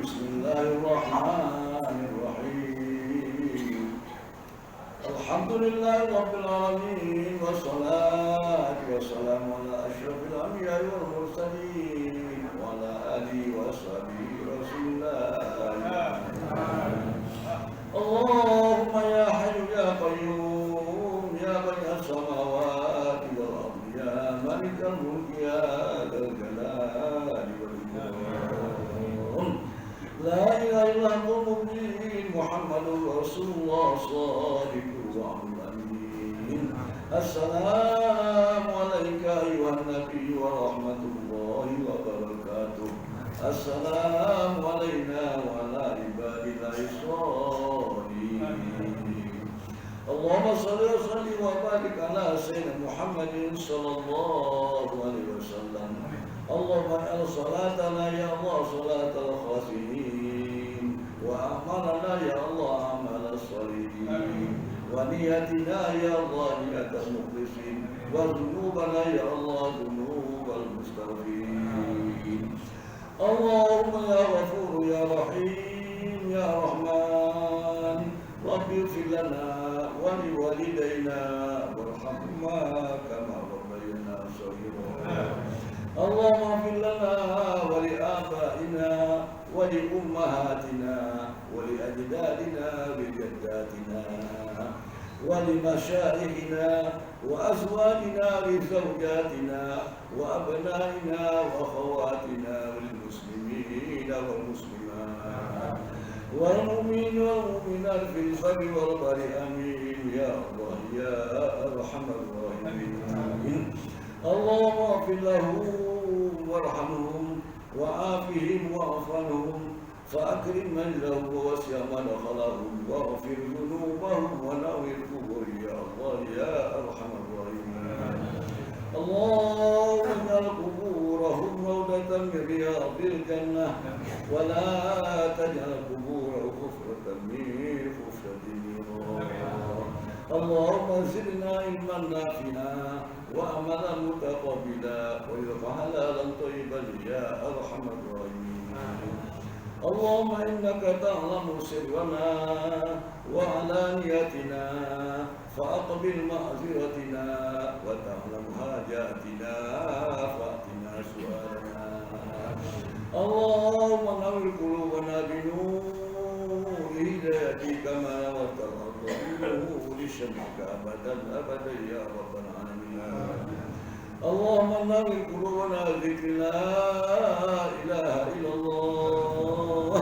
Speaker 1: Bismillahirrahmanirrahim. Alhamdulillah rabbil alamin wassalatu wassalamu ala asyrafil الأنبياء والمرسلين وعلى آله وصحبه رسول الله. اللهم يا حي يا قيوم يا بديع السماوات والأرض يا ملك الملك يا ذا الجلال والإكرام، لا إله إلا أنت المبين محمد رسول الله صادق الوعد الأمين. السلام عليك أيها النبي ورحمة الله وبركاته. السلام علينا وعلى عباد الله الصالحين. اللهم صل وسلم وبارك على سيدنا محمد صلى الله عليه وسلم. اللهم اجعل صلاتنا يا الله صلاة الخاشعين، وأعمالنا يا الله أعمال الصالحين، ونيتنا يا الله نية المخلصين، وذنوبنا يا الله ذنوب المستغفرين. اللهم يا غفور يا رحيم يا رحمن، رب اغفر لنا ولوالدينا وارحمهما كما ربيانا صغيرا. اللهم اغفر لنا ولآبائنا ولأمهاتنا ولأجدادنا ولجداتنا ولمشايخنا وأزواجنا ولزوجاتنا وأبنائنا وأخواتنا وللمسلمين والمسلمات والمؤمنين والمؤمنات في البر والبحر آمين يا الله يا أرحم الراحمين. اللهم اغفر لهم وارحمهم وعافهم واعف عنهم، فأكرم منزلهم ووسع مدخلهم واغفر ذنوبهم ونور قبورهم يا الله يا أرحم الراحمين. اللهم اجعل قبورهم روضة من رياض الجنة، ولا تجعل قبورهم حفرة من حفرة النيران. اللهم زدنا علما نافعا وعملا متقبلا ورزقا حلالا طيبا يا أرحم الراحمين. اللهم إنك تعلم سرنا وعلانيتنا، فأقبل معذرتنا، وتعلم حاجاتنا فأتنا سؤالنا. اللهم نور قلوبنا بنور هدايتك كما نورت الأرض بنور شمسك أبدا أبدا يا رب العالمين. اللهم نور قلوبنا بذكر لا إله إلا الله،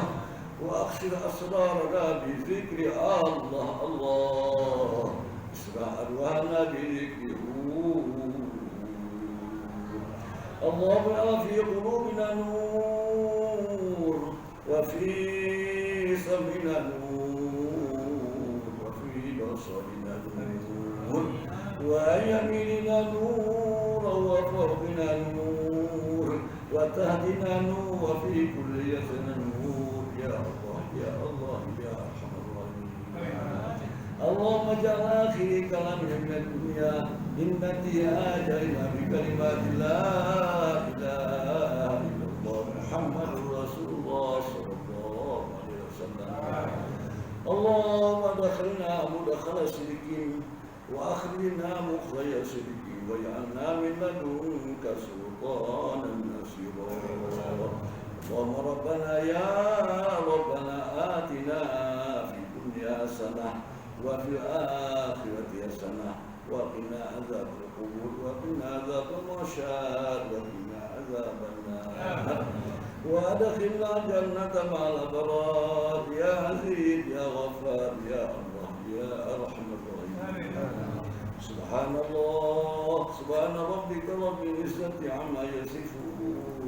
Speaker 1: وأخشر أسرارنا بذكر الله الله، اسرع أرواحنا بذكره. اللهم اجعل في قلوبنا نور، وفي سمعنا نور، وفي بصرنا نور، وعن يميننا نور، وفوقنا نور، وتحتنا نور، وفي كل يسرنا نور يا الله يا الله يا أرحم الراحمين. اللهم اجعل آخر كلامنا من الدنيا إنتي آجلنا بكلمات لا إله إلا الله محمد رسول الله صلى الله عليه وسلم. اللهم ادخلنا مدخل صدق وأخرجنا مخرج صدق، واجعلنا من لدنك سلطانا نصيرا. اللهم ربنا يا ربنا آتنا في الدنيا حسنة وفي الآخرة حسنة وقنا عذاب القبور وقنا عذاب المعشار وقنا عذاب النار، وأدخلنا الجنة مع الأبرار يا عزيز يا غفار يا الله يا أرحم الراحمين. سبحان الله سبحان ربك رب العزة عما يصفون،